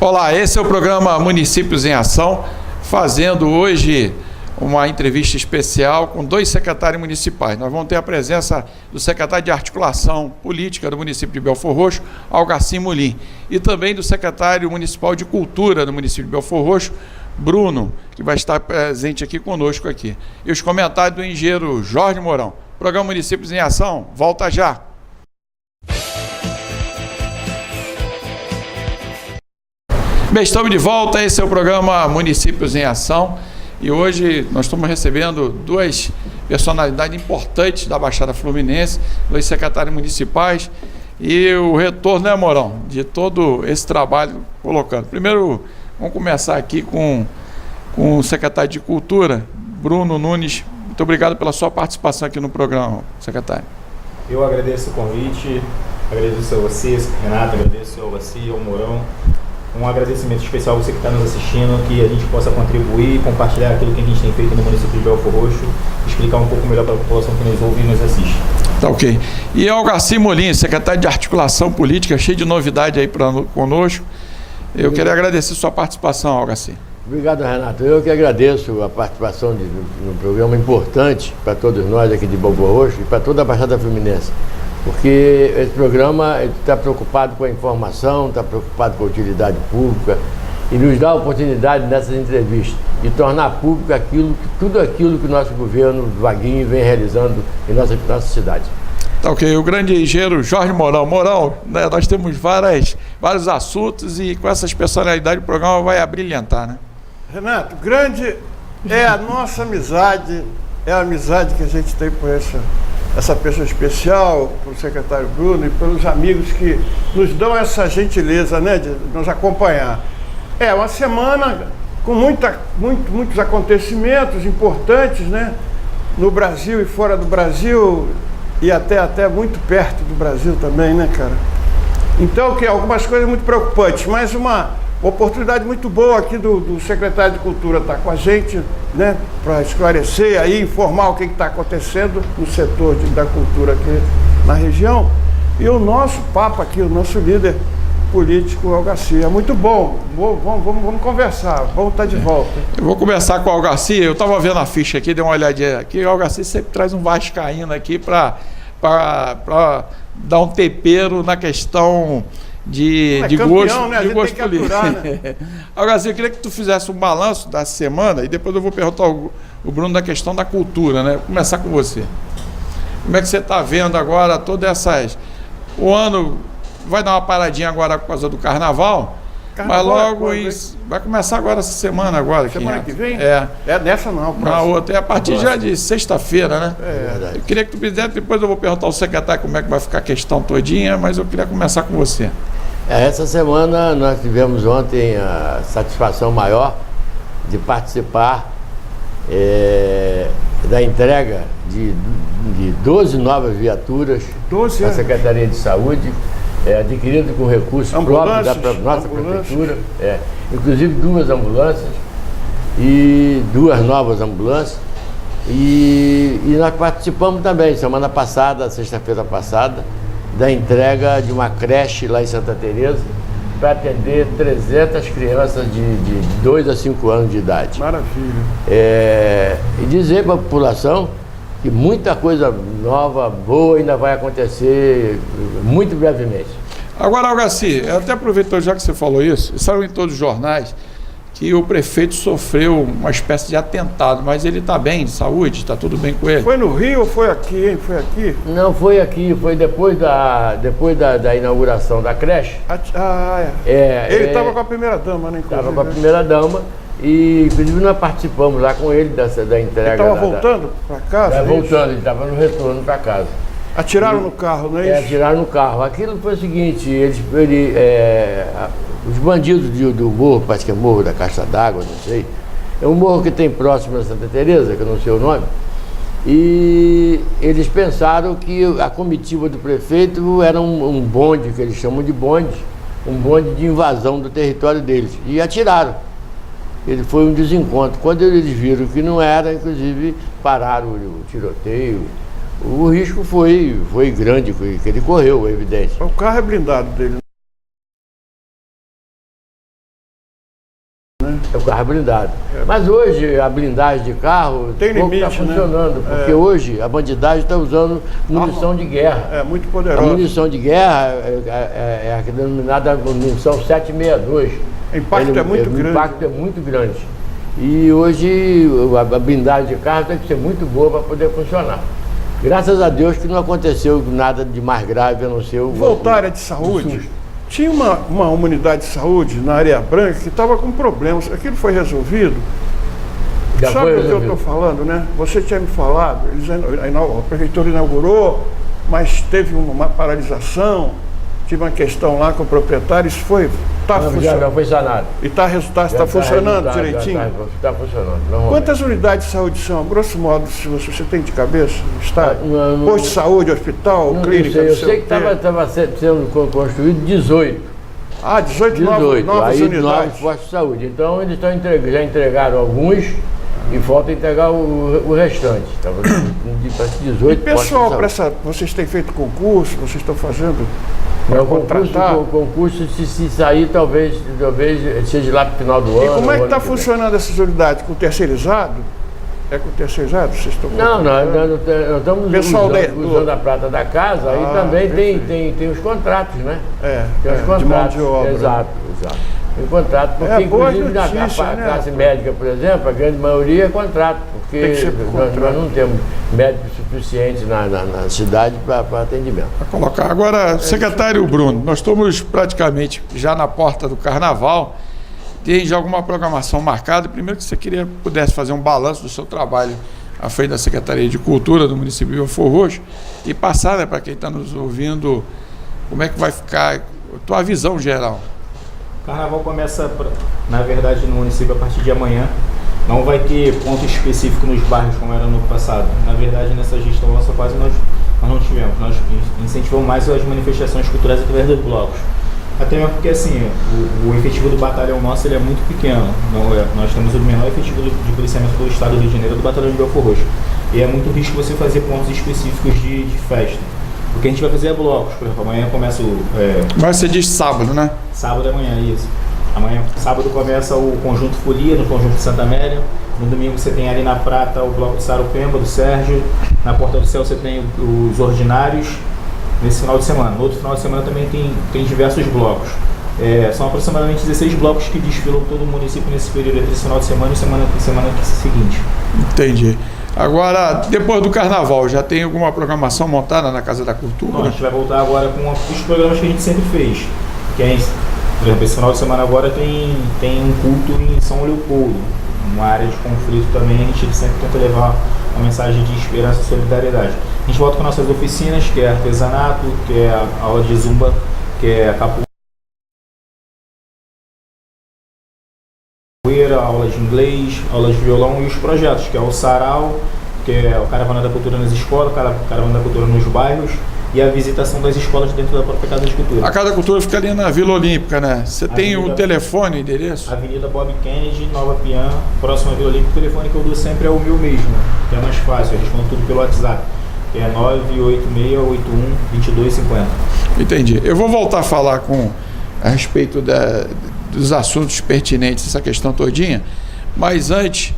Olá, esse é o programa Municípios em Ação, fazendo hoje uma entrevista especial com dois secretários municipais. Nós vamos ter a presença do secretário de Articulação Política do município de Belfor Roxo, Algarcim Molim, e também do secretário municipal de Cultura do município de Belfor Roxo, Bruno, que vai estar presente aqui conosco aqui. E os comentários do engenheiro Jorge Mourão. Programa Municípios em Ação, volta já! Bem, estamos de volta, esse é o programa Municípios em Ação e hoje nós estamos recebendo duas personalidades importantes da Baixada Fluminense, dois secretários municipais e o retorno, né, Mourão, de todo esse trabalho colocando. Primeiro, vamos começar aqui com o secretário de Cultura, Bruno Nunes. Muito obrigado pela sua participação aqui no programa, secretário. Eu agradeço o convite, agradeço a vocês, Renato, agradeço ao Algarcim, ao Mourão. Um agradecimento especial a você que está nos assistindo, que a gente possa contribuir e compartilhar aquilo que a gente tem feito no município de Belfor Roxo, explicar um pouco melhor para a população que nos ouve e nos assiste. Tá ok. E Algarcim Molim, secretário de Articulação Política, cheio de novidade aí conosco. Eu queria agradecer sua participação, Algarcim. Obrigado, Renato. Eu que agradeço a participação no programa importante para todos nós aqui de Belfor Roxo e para toda a Baixada Fluminense. Porque esse programa está preocupado com a informação, está preocupado com a utilidade pública e nos dá a oportunidade nessas entrevistas de tornar público tudo aquilo que o nosso governo Vaguinho vem realizando em nossa cidade. Tá ok. O grande engenheiro Jorge Mourão. Mourão, né, nós temos vários assuntos e com essas personalidades o programa vai abrilhantar, né? Renato, grande é a nossa amizade, é a amizade que a gente tem por essa pessoa especial, pelo secretário Bruno e pelos amigos que nos dão essa gentileza, né, de nos acompanhar. É uma semana com muitos acontecimentos importantes, né, no Brasil e fora do Brasil e até muito perto do Brasil também, né, cara? Então, algumas coisas muito preocupantes, mas uma oportunidade muito boa aqui do secretário de Cultura estar com a gente, né, para esclarecer aí, informar o que está acontecendo no setor da cultura aqui na região. E o nosso papo aqui, o nosso líder político, Algarcim, é muito bom. Vamos conversar, vamos estar de volta. Eu vou começar com o Algarcim. Eu estava vendo a ficha aqui, dei uma olhadinha aqui. O Algarcim sempre traz um vascaíno aqui para dar um tempero na questão de gosto, né? De gosto político. Né? Algarcim, eu queria que tu fizesse um balanço da semana e depois eu vou perguntar ao Bruno da questão da cultura, né? Vou começar com você. Como é que você está vendo agora todas essas... O ano vai dar uma paradinha agora por causa do carnaval, mas logo vai começar agora essa semana agora. Semana que vem? É nessa não, na outra. É a partir já de sexta-feira, né? É verdade. Eu queria que tu fizesse, depois eu vou perguntar ao secretário como é que vai ficar a questão todinha, mas eu queria começar com você. Essa semana nós tivemos ontem a satisfação maior de participar da entrega de 12 novas viaturas da Secretaria de Saúde, adquirido com recursos próprios da nossa prefeitura, inclusive 2 ambulâncias e 2 novas ambulâncias. E nós participamos também, semana passada, sexta-feira passada, da entrega de uma creche lá em Santa Teresa para atender 300 crianças de 2 a 5 anos de idade. Maravilha. E dizer para a população que muita coisa nova, boa ainda vai acontecer muito brevemente. Agora, Algarcim, até aproveitou já que você falou isso, saiu em todos os jornais que o prefeito sofreu uma espécie de atentado, mas ele está bem de saúde, está tudo bem com ele? Foi no Rio ou foi aqui, hein? Foi aqui? Não, foi aqui, foi depois da inauguração da creche. Ele estava com a primeira-dama, né? Estava com a primeira-dama e, inclusive, nós participamos lá com ele da entrega. Ele estava voltando para casa? Voltando, ele estava no retorno para casa. Atiraram no carro, não é isso? Atiraram no carro. Aquilo foi o seguinte, os bandidos do morro, parece que é Morro da Caixa d'Água, não sei, é um morro que tem próximo a Santa Teresa, que eu não sei o nome, e eles pensaram que a comitiva do prefeito era um bonde, que eles chamam de bonde, um bonde de invasão do território deles, e atiraram. Ele foi um desencontro. Quando eles viram que não era, inclusive, pararam o tiroteio. O risco foi grande, que ele correu, é evidente. O carro é blindado dele. né? É o carro blindado. Mas hoje a blindagem de carro tem limite, está funcionando, né? Porque hoje a bandidagem está usando munição de guerra. É muito poderosa. A munição de guerra é a denominada munição 762. O impacto é muito grande. O impacto é muito grande. E hoje a blindagem de carro tem que ser muito boa para poder funcionar. Graças a Deus que não aconteceu nada de mais grave, a não ser o... Voltar à área de saúde, tinha uma unidade de saúde na Areia Branca que estava com problemas. Aquilo foi resolvido? Já Sabe foi o que eu estou falando, né? Você tinha me falado, a prefeitura inaugurou, mas teve uma paralisação, tive uma questão lá com o proprietário, isso foi... Já foi sanado. E está funcionando direitinho? Está funcionando. Quantas unidades de saúde são? Grosso modo, se você tem de cabeça, está? Posto de saúde, hospital, clínica? Eu sei que estava sendo construído 18. 18 novas unidades. Novos postos de saúde. Então eles já entregaram alguns e falta entregar o restante. Estava de 18. E pessoal, vocês têm feito concurso, vocês estão fazendo? O concurso, se sair, talvez seja lá para o final do ano. E como é que está funcionando essas unidades? Com terceirizado? É com terceirizado? Vocês estão nós estamos usando a prata da casa e também tem os contratos, né? Tem os contratos. De mão de obra. Exato. Tem contrato, porque inclusive a classe médica, por exemplo, a grande maioria é contrato, porque nós não temos médicos suficientes na cidade para atendimento. Para colocar. Agora, secretário Bruno, nós estamos praticamente já na porta do Carnaval. Tem já alguma programação marcada? Primeiro que você pudesse fazer um balanço do seu trabalho à frente da Secretaria de Cultura do município de Belfor Roxo e passar, para quem está nos ouvindo, como é que vai ficar a tua visão geral. O Carnaval começa, na verdade, no município a partir de amanhã. Não vai ter ponto específico nos bairros como era no ano passado. Na verdade, nessa gestão nossa quase nós não tivemos. Nós incentivamos mais as manifestações culturais através dos blocos. Até mesmo porque assim, o efetivo do batalhão nosso ele é muito pequeno. Nós temos o menor efetivo de policiamento do estado do Rio de Janeiro do batalhão de Belfor Roxo. E é muito risco você fazer pontos específicos de festa. O que a gente vai fazer é blocos. Por exemplo, amanhã começa o... Mas você diz sábado, né? Sábado amanhã, isso. Amanhã, sábado, começa o Conjunto Folia, no Conjunto de Santa Amélia. No domingo você tem ali na Prata o Bloco de Sarupemba, do Sérgio. Na Porta do Céu você tem os Ordinários. Nesse final de semana. No outro final de semana também tem diversos blocos. São aproximadamente 16 blocos que desfilam todo o município nesse período entre esse final de semana e semana seguinte. Entendi. Agora, depois do Carnaval, já tem alguma programação montada na Casa da Cultura? Não, a gente vai voltar agora com os programas que a gente sempre fez. Por exemplo, esse final de semana agora tem um culto em São Leopoldo, uma área de conflito também. A gente sempre tenta levar uma mensagem de esperança e solidariedade. A gente volta com nossas oficinas, que é artesanato, que é a aula de zumba, que é a capoeira, aula de inglês, aula de violão e os projetos, que é o sarau, que é o Caravana da Cultura nas escolas, Caravana da Cultura nos bairros e a visitação das escolas dentro da própria Casa de Cultura. A Casa da Cultura fica ali na Vila Olímpica, né? Você tem o telefone, o endereço? Avenida Bob Kennedy, Nova Piã, próxima à Vila Olímpica. O telefone que eu dou sempre é o meu mesmo, que é mais fácil, eu respondo tudo pelo WhatsApp, que é 986812250. Entendi. Eu vou voltar a falar a respeito dos assuntos pertinentes, essa questão todinha, mas antes...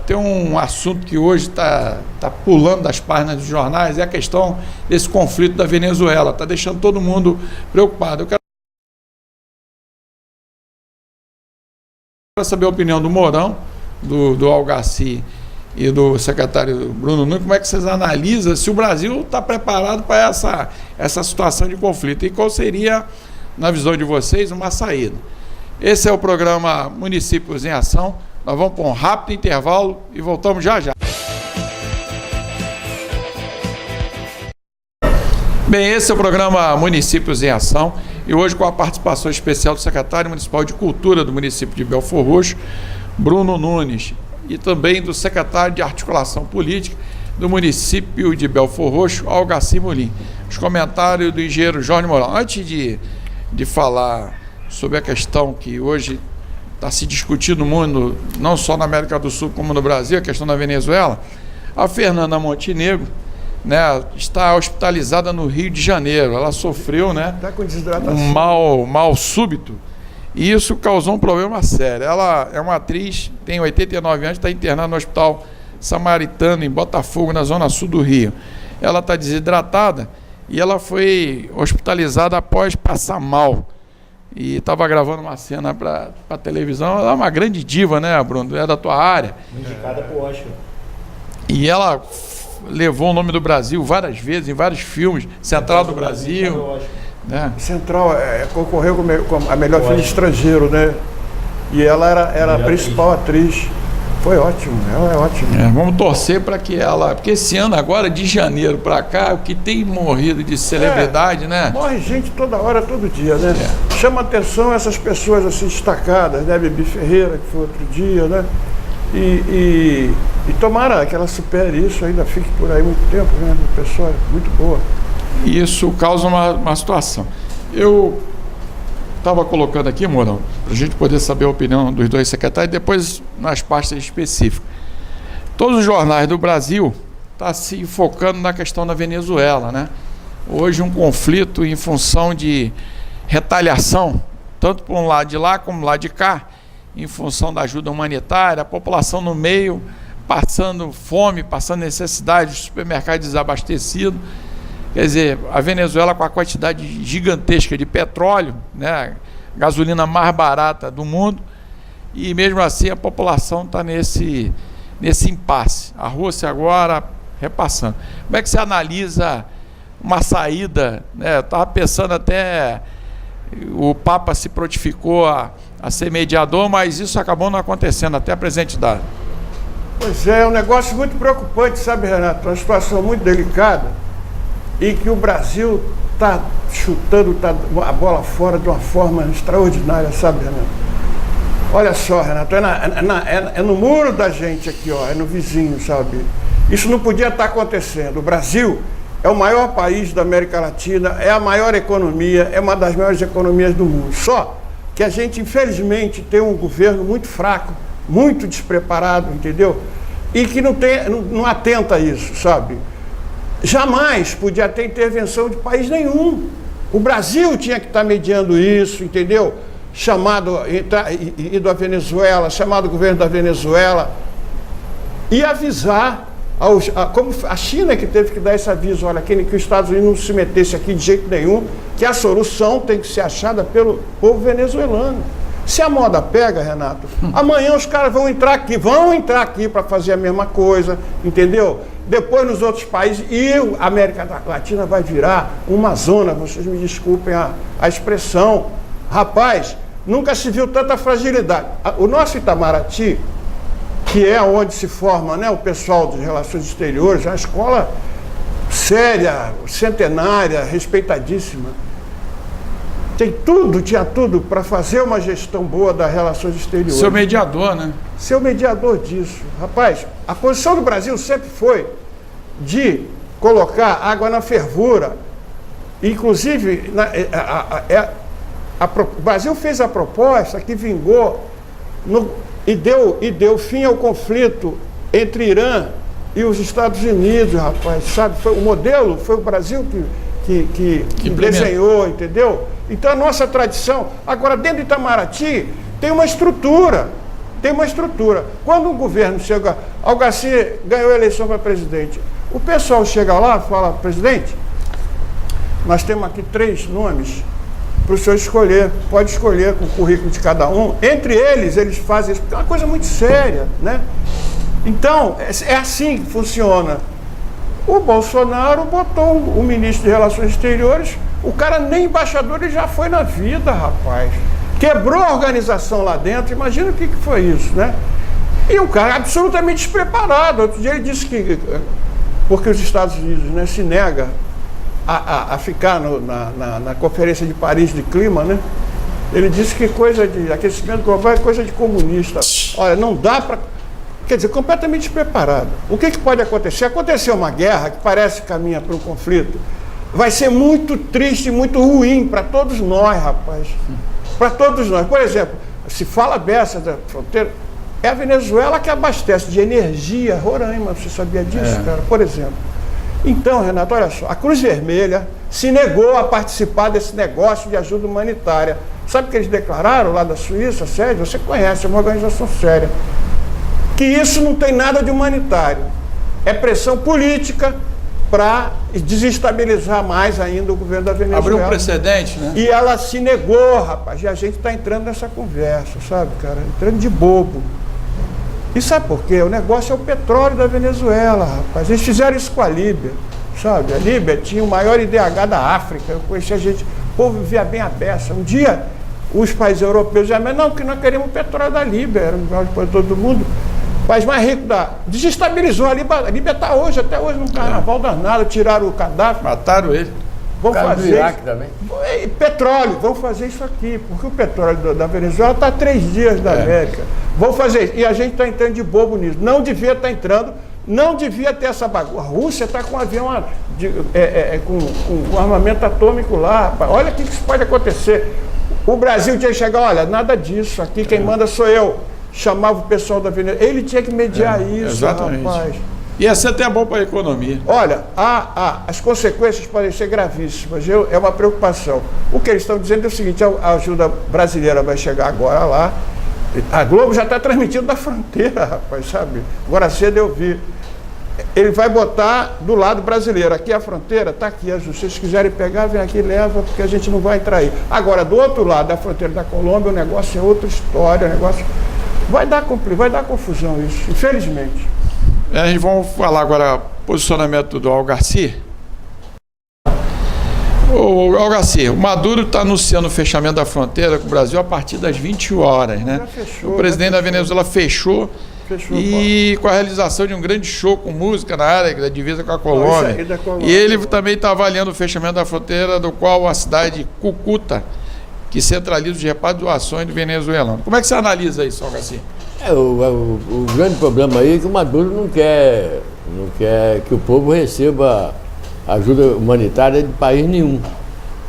tem um assunto que hoje está pulando das páginas dos jornais, é a questão desse conflito da Venezuela, está deixando todo mundo preocupado. Eu quero saber a opinião do Mourão, do Algaci e do secretário Bruno Nunes, como é que vocês analisam se o Brasil está preparado para essa situação de conflito e qual seria, na visão de vocês, uma saída. Esse é o programa Municípios em Ação. Nós vamos para um rápido intervalo e voltamos já já. Bem, esse é o programa Municípios em Ação e hoje com a participação especial do secretário municipal de Cultura do município de Belfor Roxo, Bruno Nunes, e também do secretário de Articulação Política do município de Belfor Roxo, Algaci Molim. Os comentários do engenheiro Jorge Mourão. Antes de falar sobre a questão que hoje está se discutindo no mundo, não só na América do Sul como no Brasil, a questão da Venezuela, a Fernanda Montenegro, né, está hospitalizada no Rio de Janeiro. Ela sofreu, né, tá com desidratação, um mal súbito E isso causou um problema sério. Ela é uma atriz, tem 89 anos, está internada no Hospital Samaritano, em Botafogo, na zona sul do Rio. Ela está desidratada e ela foi hospitalizada após passar mal. E estava gravando uma cena para a televisão. Ela é uma grande diva, né, Bruno? É da tua área. Indicada por Oscar. E ela levou o nome do Brasil várias vezes, em vários filmes. Central do Brasil. Né? Central concorreu com a melhor filme estrangeiro, né? E ela era a principal atriz. Foi ótimo, ela é ótima. Vamos torcer para que ela... Porque esse ano agora, de janeiro para cá, o que tem morrido de celebridade, né? Morre gente toda hora, todo dia, né? Chama atenção essas pessoas assim destacadas, né? Bibi Ferreira, que foi outro dia, né? E tomara que ela supere isso, ainda fique por aí muito tempo, né? Uma pessoa muito boa. Isso causa uma situação. Eu estava colocando aqui, Mourão, para a gente poder saber a opinião dos dois secretários, depois nas pastas específicas. Todos os jornais do Brasil estão se focando na questão da Venezuela, né? Hoje um conflito em função de retaliação, tanto por um lado de lá como do lado de cá, em função da ajuda humanitária, a população no meio, passando fome, passando necessidade, supermercados desabastecidos. Quer dizer, a Venezuela com a quantidade gigantesca de petróleo, né, gasolina mais barata do mundo, e mesmo assim a população está nesse impasse. A Rússia agora repassando. Como é que você analisa uma saída? Né? Eu estava pensando até, o Papa se prontificou a ser mediador, mas isso acabou não acontecendo, até a presente data. Pois é um negócio muito preocupante, sabe, Renato? Uma situação muito delicada. E que o Brasil está chutando a bola fora de uma forma extraordinária, sabe, Renato? Olha só, Renato, é no muro da gente aqui, ó, é no vizinho, sabe? Isso não podia estar acontecendo. O Brasil é o maior país da América Latina, é a maior economia, é uma das maiores economias do mundo. Só que a gente, infelizmente, tem um governo muito fraco, muito despreparado, entendeu? E que não atenta a isso, sabe? Jamais podia ter intervenção de país nenhum. O Brasil tinha que estar mediando isso, entendeu? Ido à Venezuela, chamado o governo da Venezuela e avisar, como a China que teve que dar esse aviso, olha, que os Estados Unidos não se metesse aqui de jeito nenhum, que a solução tem que ser achada pelo povo venezuelano. Se a moda pega, Renato, amanhã os caras vão entrar aqui para fazer a mesma coisa, entendeu? Depois nos outros países, e a América Latina vai virar uma zona, vocês me desculpem a expressão. Rapaz, nunca se viu tanta fragilidade. O nosso Itamaraty, que é onde se forma, né, o pessoal de relações exteriores, é uma escola séria, centenária, respeitadíssima. Tinha tudo para fazer uma gestão boa das relações exteriores. Seu mediador, né? Ser o mediador disso. Rapaz, a posição do Brasil sempre foi de colocar água na fervura. Inclusive, o Brasil fez a proposta que vingou e deu fim ao conflito entre Irã e os Estados Unidos, rapaz. Sabe? O modelo foi o Brasil que desenhou, entendeu? Então a nossa tradição, agora dentro de Itamaraty, tem uma estrutura. Quando um governo chega, Algaci ganhou a eleição para presidente, o pessoal chega lá e fala, presidente, nós temos aqui 3 nomes para o senhor escolher, pode escolher com o currículo de cada um, entre eles fazem isso, porque é uma coisa muito séria, né? Então, é assim que funciona. O Bolsonaro botou o ministro de Relações Exteriores, o cara nem embaixador ele já foi na vida, rapaz. Quebrou a organização lá dentro, imagina o que foi isso, né? E o cara absolutamente despreparado. Outro dia ele disse que, porque os Estados Unidos, né, se nega a ficar na Conferência de Paris de Clima, né? Ele disse que coisa de aquecimento global é coisa de comunista. Olha, não dá para... Quer dizer, completamente despreparado. O que pode acontecer? Acontecer uma guerra que parece que caminha para um conflito, vai ser muito triste, muito ruim para todos nós, rapaz. Para todos nós. Por exemplo, se fala dessa da fronteira, é a Venezuela que abastece de energia Roraima. Você sabia disso, cara? Por exemplo. Então, Renato, olha só, a Cruz Vermelha se negou a participar desse negócio de ajuda humanitária. Sabe o que eles declararam lá da Suíça, Sérgio? Você conhece, é uma organização séria. Que isso não tem nada de humanitário. É pressão política para desestabilizar mais ainda o governo da Venezuela. Abriu um precedente, né? E ela se negou, rapaz, e a gente está entrando nessa conversa, sabe, cara? Entrando de bobo. E sabe por quê? O negócio é o petróleo da Venezuela, rapaz. Eles fizeram isso com a Líbia, sabe? A Líbia tinha o maior IDH da África. Eu conheci a gente, o povo vivia bem a beça. Um dia, os países europeus diziam, não, porque nós queríamos o petróleo da Líbia, era o melhor de todo mundo. O país mais rico desestabilizou a Líbia está hoje, até hoje, num carnaval danado, tiraram o Gaddafi. Mataram ele. Vão fazer do Iraque também. Petróleo, vão fazer isso aqui, porque o petróleo da Venezuela está a 3 dias da América. Vão fazer isso. E a gente está entrando de bobo nisso. Não devia estar entrando, não devia ter essa bagunça. A Rússia está com um avião com armamento atômico lá, rapaz. Olha o que isso pode acontecer. O Brasil tinha que chegar, olha, nada disso, aqui quem manda sou eu. Chamava o pessoal da Venezuela. Ele tinha que mediar isso, exatamente. Rapaz. Ia ser até bom para a economia. Olha, as consequências podem ser gravíssimas, é uma preocupação. O que eles estão dizendo é o seguinte, a ajuda brasileira vai chegar agora lá, a Globo já está transmitindo da fronteira, rapaz, sabe? Agora cedo eu vi. Ele vai botar do lado brasileiro, aqui a fronteira, está aqui, se vocês quiserem pegar, vem aqui e leva, porque a gente não vai entrar aí. Agora, do outro lado da fronteira da Colômbia, o negócio é outra história, o negócio... Vai dar confusão isso, infelizmente. A gente vamos falar agora posicionamento do Algarci. O Algarci, o Maduro está anunciando o fechamento da fronteira com o Brasil a partir das 20 horas, né? Já fechou, o presidente da Venezuela fechou e com a realização de um grande show com música na área da divisa com a Colômbia. E ele também está avaliando o fechamento da fronteira, do qual a cidade de Cúcuta, que centraliza os reparos de doações do venezuelano. Como é que você analisa isso, Algarci? O grande problema aí é que o Maduro não quer que o povo receba ajuda humanitária de país nenhum.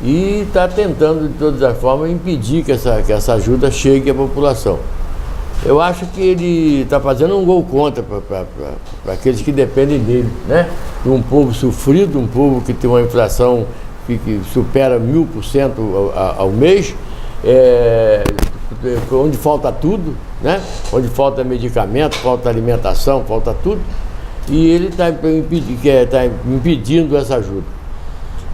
E está tentando, de todas as formas, impedir que essa ajuda chegue à população. Eu acho que ele está fazendo um gol contra para aqueles que dependem dele, né? De um povo sofrido, um povo que tem uma inflação que supera 1000% ao mês, onde falta tudo, né? Onde falta medicamento, falta alimentação, falta tudo, e ele está impedindo essa ajuda.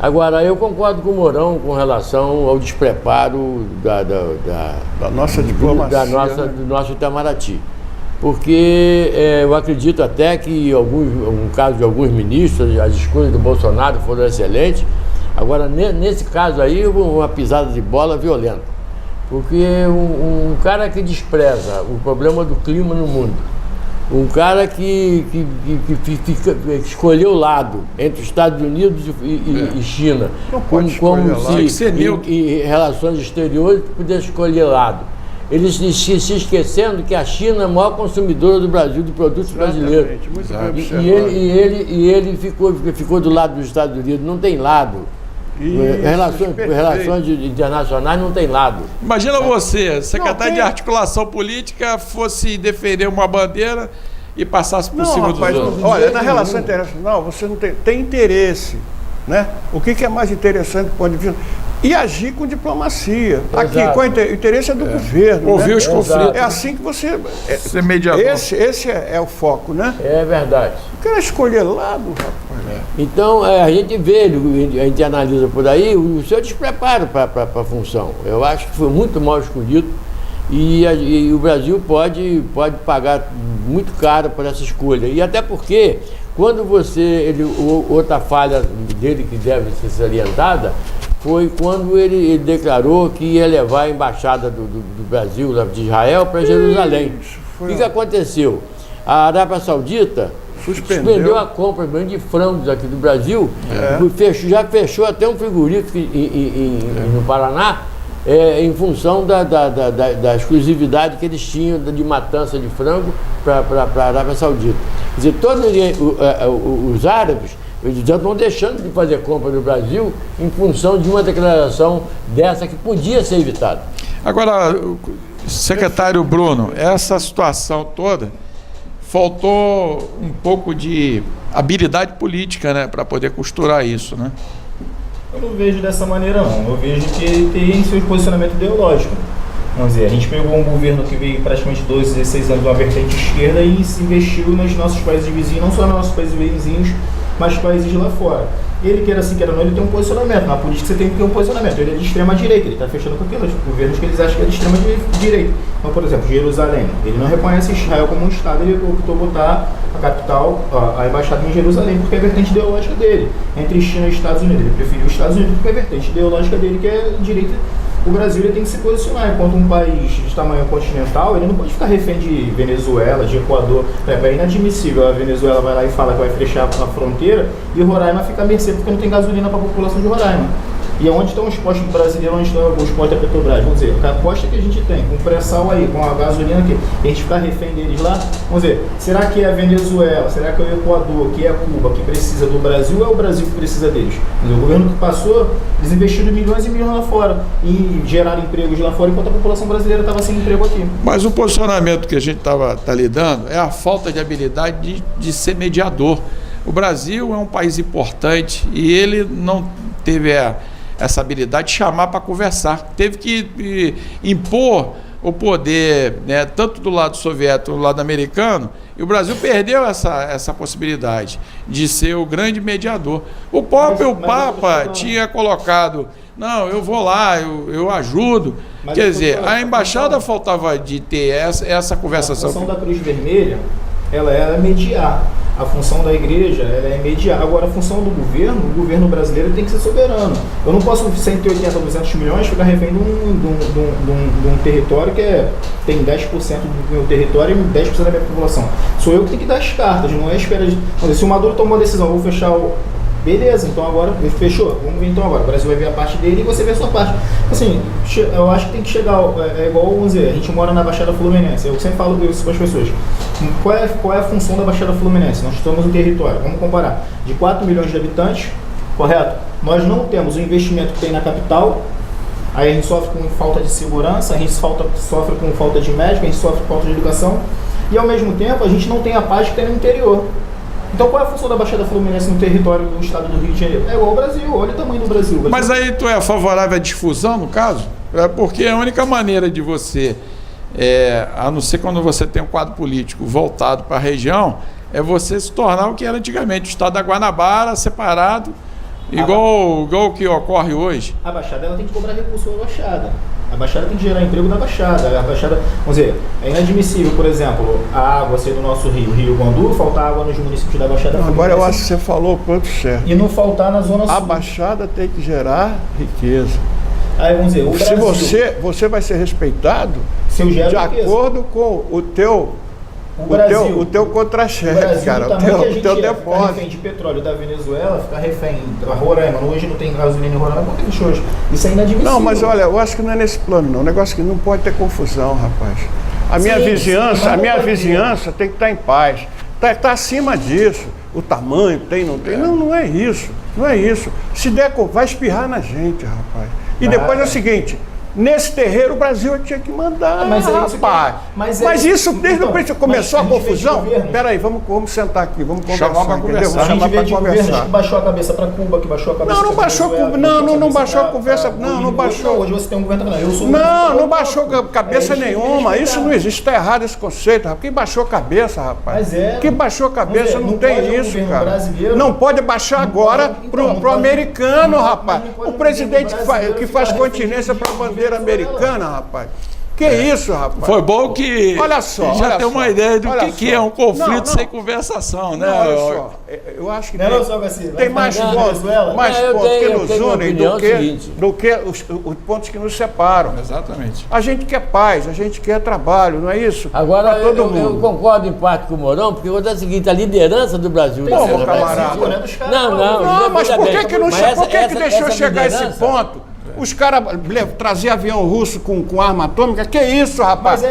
Agora, eu concordo com o Mourão com relação ao despreparo da nossa diplomacia, do nosso Itamaraty. Porque eu acredito até que, no caso de alguns ministros, as escolhas do Bolsonaro foram excelentes. Agora, nesse caso aí, uma pisada de bola violenta. Porque um cara que despreza o problema do clima no mundo, um cara que escolheu o lado entre os Estados Unidos e China, como se em relações exteriores pudesse escolher lado. Eles se esquecendo que a China é a maior consumidora do Brasil, de produtos brasileiros. E ele ficou do lado dos Estados Unidos, não tem lado. Relações internacionais não tem lado. Imagina você, secretário de articulação política, fosse defender uma bandeira e passasse por cima dos outros. Olha, na relação internacional você não tem interesse, né? O que é mais interessante do ponto de vista? E agir com diplomacia. Exato. Aqui, o interesse é do governo. Ouvir, né, os conflitos. É assim que você... Ser mediador. Esse é o foco, né? É verdade. O cara escolher lado, rapaz. Então, a gente vê, a gente analisa por aí o seu despreparo para a função. Eu acho que foi muito mal escolhido e o Brasil pode pagar muito caro por essa escolha. E até porque, quando outra falha dele que deve ser salientada, foi quando ele declarou que ia levar a embaixada do Brasil, de Israel, para Jerusalém. O que aconteceu? A Arábia Saudita suspendeu a compra de frangos aqui do Brasil, já fechou até um frigorífico no Paraná, em função da exclusividade que eles tinham de matança de frango para a Arábia Saudita. Quer dizer, todos os árabes já estão deixando de fazer compra no Brasil em função de uma declaração dessa que podia ser evitada. Agora, secretário Bruno, essa situação toda faltou um pouco de habilidade política, né, para poder costurar isso, né? Eu não vejo dessa maneira, não. Eu vejo que ele tem seu posicionamento ideológico. Vamos dizer, a gente pegou um governo que veio praticamente 12, 16 anos de uma vertente esquerda e se investiu nos nossos países vizinhos, não só nos nossos países vizinhos, mas países lá fora. Ele, queira assim, queira não, ele tem um posicionamento. Na política você tem que ter um posicionamento. Ele é de extrema direita, ele está fechando com aqueles governos que eles acham que é de extrema direita. Então, por exemplo, Jerusalém, ele não reconhece Israel como um Estado, ele optou botar a capital, a embaixada em Jerusalém, porque é a vertente ideológica dele. Entre China e Estados Unidos, ele preferiu os Estados Unidos porque é a vertente ideológica dele, que é direita. O Brasil ele tem que se posicionar. Enquanto um país de tamanho continental, ele não pode ficar refém de Venezuela, de Equador. É inadmissível. A Venezuela vai lá e fala que vai fechar a fronteira e o Roraima fica à mercê porque não tem gasolina para a população de Roraima. E onde estão os postos brasileiros, onde estão os postos da Petrobras? Vamos dizer, a aposta que a gente tem, com o pré-sal aí, com a gasolina aqui, a gente ficar refém deles lá, vamos dizer, será que é a Venezuela, será que é o Equador, que é a Cuba, que precisa do Brasil, ou é o Brasil que precisa deles? O governo que passou, eles investiram milhões e milhões lá fora e geraram empregos lá fora, enquanto a população brasileira estava sem emprego aqui. Mas o posicionamento que a gente tá lidando é a falta de habilidade de ser mediador. O Brasil é um país importante e ele não teve essa habilidade de chamar para conversar. Teve que impor o poder, né, tanto do lado soviético quanto do lado americano, e o Brasil perdeu essa possibilidade de ser o grande mediador. O próprio Papa tinha colocado, não, eu vou lá, eu ajudo. Quer dizer, a embaixada faltava de ter essa conversação. A função da Cruz Vermelha, ela é mediar. A função da igreja é mediar. Agora, a função do governo, o governo brasileiro tem que ser soberano. Eu não posso, 180, 200 milhões, ficar refém de um território que tem 10% do meu território e 10% da minha população. Sou eu que tenho que dar as cartas, não é espera de... Se o Maduro tomou a decisão, eu vou fechar o... Beleza, então agora, fechou, vamos ver então agora. O Brasil vai ver a parte dele e você vê a sua parte. Assim, eu acho que tem que chegar, é igual, vamos dizer, a gente mora na Baixada Fluminense, eu sempre falo isso para as pessoas. Qual é a função da Baixada Fluminense? Nós estamos no território, vamos comparar, de 4 milhões de habitantes, correto? Nós não temos o investimento que tem na capital, aí a gente sofre com falta de segurança, a gente sofre com falta de médico, a gente sofre com falta de educação, e ao mesmo tempo a gente não tem a paz que tem no interior. Então qual é a função da Baixada Fluminense no território do estado do Rio de Janeiro? É igual ao Brasil, olha o tamanho do Brasil. Mas aí tu é favorável à difusão, no caso? Porque a única maneira de você, a não ser quando você tem um quadro político voltado para a região, é você se tornar o que era antigamente, o estado da Guanabara, separado, igual o que ocorre hoje. A Baixada ela tem que cobrar recurso da Baixada. A Baixada tem que gerar emprego na Baixada. A Baixada, vamos dizer, é inadmissível, por exemplo, a água ser do nosso Rio Guandu, faltar água nos municípios da Baixada. Não, agora eu acho que você falou o ponto certo. E não faltar na Zona Sul. A Baixada tem que gerar riqueza. Aí vamos dizer, o Brasil, se você vai ser respeitado de acordo com o teu contra-cheque, cara, o teu depósito. Refém de petróleo da Venezuela, ficar refém a Roraima, hoje não tem gasolina em Roraima, por que deixou hoje? Isso é inadmissível. Não, mas olha, eu acho que não é nesse plano, não. O negócio que não pode ter confusão, rapaz. A minha vizinhança tem que estar em paz. Está acima disso. O tamanho tem, não tem. Não é isso. Não é isso. Se der, vai espirrar na gente, rapaz. E depois é o seguinte. Nesse terreiro o Brasil tinha que mandar, rapaz. Mas isso, desde o princípio, começou a confusão. Peraí, vamos sentar aqui, vamos conversar. Chamar para conversar. A gente vê de governos que baixou a cabeça para Cuba, que baixou a cabeça para não baixou a conversa, não baixou. Hoje você tem um governo também. Não baixou cabeça nenhuma. Isso não existe, está errado esse conceito, rapaz. Quem baixou a cabeça, rapaz? Quem baixou a cabeça não tem isso, cara. Não pode baixar agora pro americano, rapaz. O presidente que faz continência para a bandeira americana, rapaz. Que isso, rapaz? Foi bom que olha só, já tem uma ideia do que é um conflito sem conversação, né? Olha só, eu acho que tem mais pontos que nos unem do que os pontos que nos separam. Exatamente. A gente quer paz, a gente quer trabalho, não é isso? Agora, eu concordo em parte com o Mourão, porque eu vou dizer o seguinte, a liderança do Brasil... Não, camarada. Não, mas por que não deixou chegar a esse ponto? Os caras trazer avião russo com arma atômica, que isso, rapaz?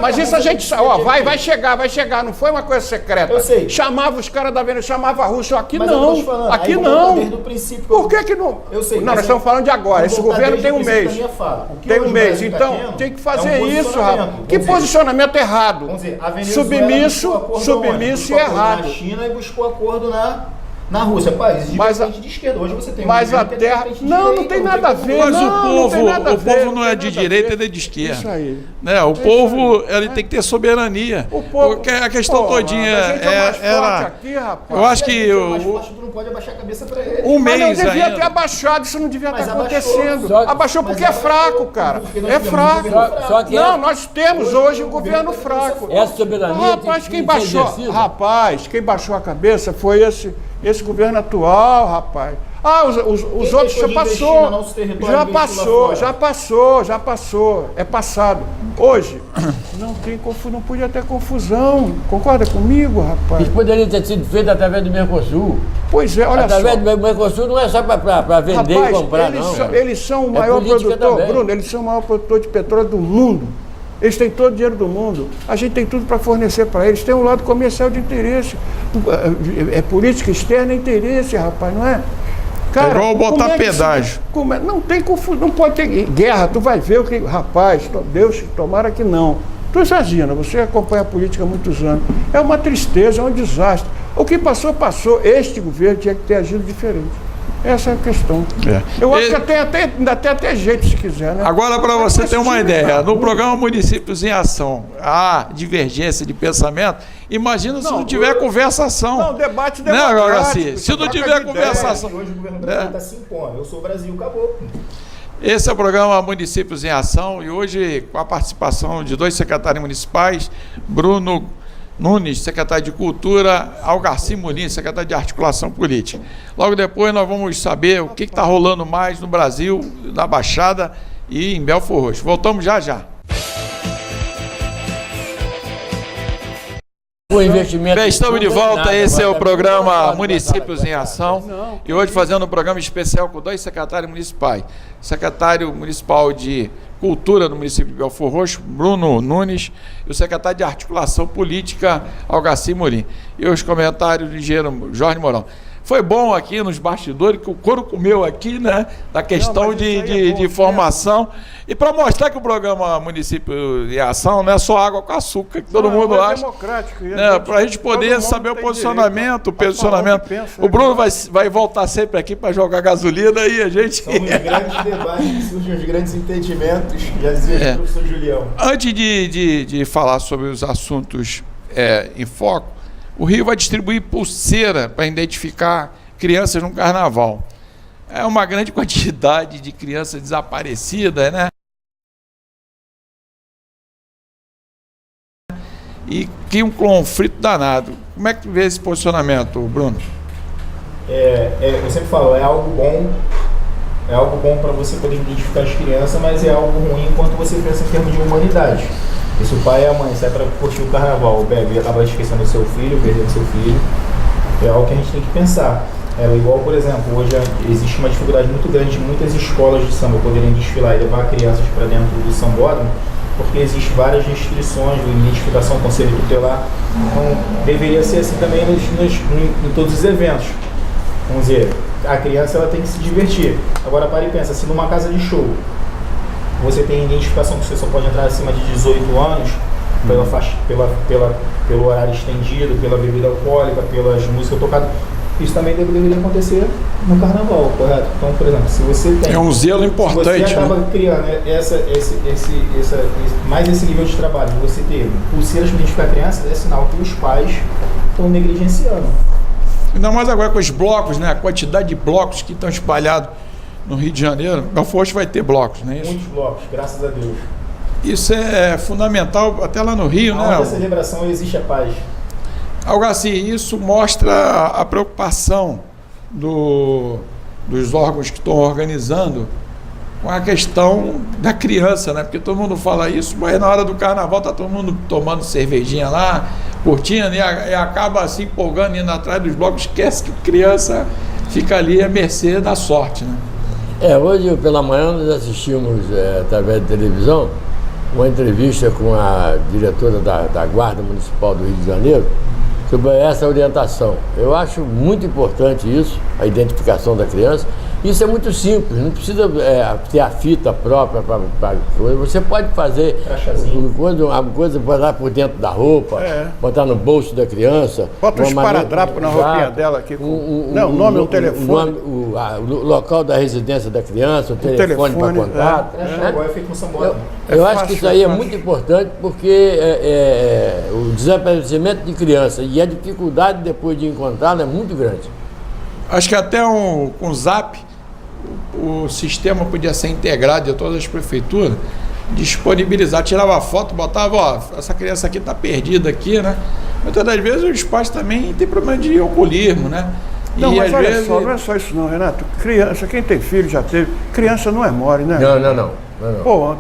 Mas isso a gente... Ó, vai chegar, não foi uma coisa secreta. Eu sei. Chamava os caras da Venezuela, chamava a Rússia, aqui mas não, aqui não. Desde o princípio Por que não? Eu sei. Não, nós estamos falando de agora, esse governo tem um mês. Tem um mês, então tem que fazer isso, rapaz. Que posicionamento errado. Vamos dizer, a Venezuela submisso e errado. Na China e buscou acordo na Rússia, países de vertente de esquerda. Hoje você tem mas a terra... Não tem nada a ver. Mas o povo não é de direita e de esquerda. Isso aí. Né? O povo ele tem que ter soberania. Porque a questão todinha era... Aqui, rapaz. Eu acho que... Tu não pode abaixar a cabeça para ele. Um mês mas não devia ainda. ter abaixado, isso não devia estar acontecendo. Abaixou. Abaixou porque é fraco, cara. É fraco. Só que não, nós temos hoje um governo fraco. Essa soberania Rapaz, tem que ser exercida. quem baixou a cabeça foi esse governo atual, rapaz. Os outros já passou. É passado. Hoje, não podia ter confusão. Concorda comigo, rapaz? Isso poderia ter sido feito através do Mercosul. Pois é, olha através só. do Mercosul não é só para vender e comprar, eles são o maior produtor, também. Bruno, eles são o maior produtor de petróleo do mundo. Eles têm todo o dinheiro do mundo. A gente tem tudo para fornecer para eles. Tem um lado comercial de interesse. É política externa, é interesse, rapaz, não é? Cara, é igual botar pedágio. Não tem confusão, não pode ter guerra. Tu vai ver o que... Rapaz, Deus, tomara que não. Tu imagina, você acompanha a política há muitos anos. É uma tristeza, é um desastre. O que passou, passou. Este governo tinha que ter agido diferente. Essa é a questão. Eu acho que ainda tem até jeito, se quiser, né? Agora, para você ter uma ideia, no programa Municípios em Ação, há divergência de pensamento. Imagina se não tiver conversação. Não, debate democrático. Se não tiver conversação. Hoje o governo brasileiro está se impondo. Eu sou o Brasil, acabou. Esse é o programa Municípios em Ação e hoje com a participação de 2 secretários municipais, Bruno Nunes, secretário de Cultura, Algarci Murim, secretário de Articulação Política. Logo depois nós vamos saber o que está rolando mais no Brasil, na Baixada e em Belford Roxo. Voltamos já já. O investimento. Bem, estamos de volta, esse é o programa Municípios em Ação e hoje fazendo um programa especial com 2 secretários municipais. Secretário Municipal de Cultura do município de Belford Roxo, Bruno Nunes, e o secretário de Articulação Política, Algarci Murim. E os comentários do engenheiro Jorge Mourão. Foi bom aqui nos bastidores, que o couro comeu aqui, né? Da questão de formação. E para mostrar que o programa Município em Ação não é só água com açúcar, que todo mundo acha. Democrático. Né? Para a gente poder saber o posicionamento, o Bruno vai voltar sempre aqui para jogar gasolina e a gente... São os grandes debates que surgem, os grandes entendimentos, já dizia o professor Julião. Antes de falar sobre os assuntos em foco, o Rio vai distribuir pulseira para identificar crianças no carnaval. É uma grande quantidade de crianças desaparecidas, né? E que um conflito danado. Como é que tu vê esse posicionamento, Bruno? Eu sempre falo, é algo bom para você poder identificar as crianças, mas é algo ruim enquanto você pensa em termos de humanidade. E se o pai e a mãe saem para curtir o carnaval, o bebê acaba esquecendo o seu filho, perdendo seu filho, é algo que a gente tem que pensar. Igual, por exemplo, hoje existe uma dificuldade muito grande de muitas escolas de samba poderem desfilar e levar crianças para dentro do sambódromo, porque existem várias restrições de identificação, conselho tutelar. Então, deveria ser assim também em todos os eventos. Vamos dizer, a criança ela tem que se divertir. Agora, para e pensa, se numa casa de show você tem identificação que você só pode entrar acima de 18 anos, pelo horário estendido, pela bebida alcoólica, pelas músicas tocadas, isso também deveria acontecer no carnaval, correto? Então, por exemplo, se você tem... É um zelo importante. Se você acaba criando mais esse nível de trabalho, de você ter pulseiras para identificar crianças, é sinal que os pais estão negligenciando. Ainda mais agora com os blocos, né? A quantidade de blocos que estão espalhados no Rio de Janeiro. Belford Roxo vai ter blocos, não é isso? Muitos blocos, graças a Deus. Isso é fundamental, até lá no Rio, né? Onde a celebração existe a paz. Algarci, isso mostra a preocupação dos órgãos que estão organizando com a questão da criança, né? Porque todo mundo fala isso, mas na hora do carnaval tá todo mundo tomando cervejinha lá, curtindo, e acaba se empolgando, indo atrás dos blocos, esquece que criança fica ali à mercê da sorte, né? Hoje pela manhã nós assistimos, através da televisão, uma entrevista com a diretora da Guarda Municipal do Rio de Janeiro sobre essa orientação. Eu acho muito importante isso, a identificação da criança. Isso é muito simples, não precisa ter a fita própria para coisa. Você pode fazer uma coisa, botar por dentro da roupa, botar no bolso da criança. Bota um esparadrapo na roupinha dela aqui. O nome, o telefone. O local da residência da criança, o telefone para contato. Eu acho que isso aí é muito importante porque o desaparecimento de criança e a dificuldade depois de encontrá-la é muito grande. Acho que até com o Zap, o sistema podia ser integrado de todas as prefeituras, disponibilizar, tirava a foto, botava, essa criança aqui está perdida aqui, né? Muitas das vezes os pais também têm problema de alcoolismo, né? Não, mas olha só, não é só isso não, Renato. Criança, quem tem filho já teve, criança não é mole, né? Não. Pô,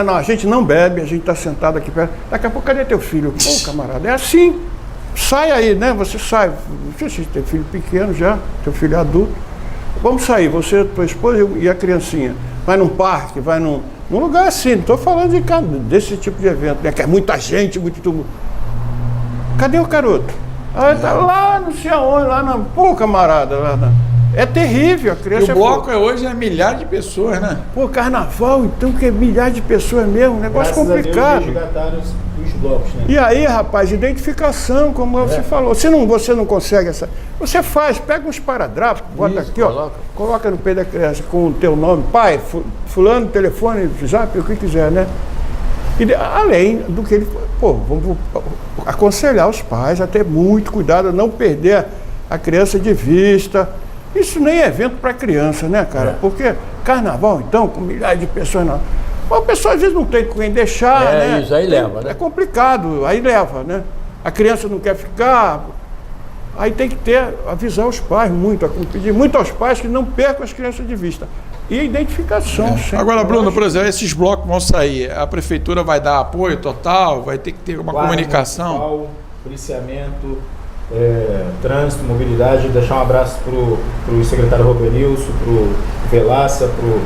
não, a gente não bebe, a gente está sentado aqui perto, daqui a pouco, cadê teu filho? Pô, camarada, é assim, sai aí, né? Você sai, não sei se tem filho pequeno já, teu filho é adulto. Vamos sair, você, tua esposa e a criancinha. Vai num parque, vai num lugar assim. Não estou falando desse tipo de evento, né? Que é muita gente, muito tumulto. Cadê o garoto? Tá lá, não sei aonde, lá na... Pô, camarada, é terrível, a criança... E o bloco hoje é milhares de pessoas, né? Pô, carnaval, então, que é milhares de pessoas mesmo, um negócio complicado. Os blocos, né? E aí, rapaz, identificação, como você falou. Se você não consegue essa... Você faz, pega um esparadrapo, bota aqui, coloca no peito da criança com o teu nome, pai, fulano, telefone, zap, o que quiser, né? E além do que ele... Pô, vamos aconselhar os pais a ter muito cuidado, a não perder a criança de vista. Isso nem é evento para criança, né, cara? Porque carnaval, então, com milhares de pessoas... A pessoa às vezes não tem com quem deixar, né? Isso aí leva, né? É complicado, aí leva, né? A criança não quer ficar, aí tem que avisar os pais pedir muito aos pais que não percam as crianças de vista. E a identificação. Agora, Bruno, por exemplo, esses blocos vão sair, a prefeitura vai dar apoio total, vai ter que ter uma comunicação? Policiamento, trânsito, mobilidade, deixar um abraço para o secretário Roberilson, para o Velaça, para o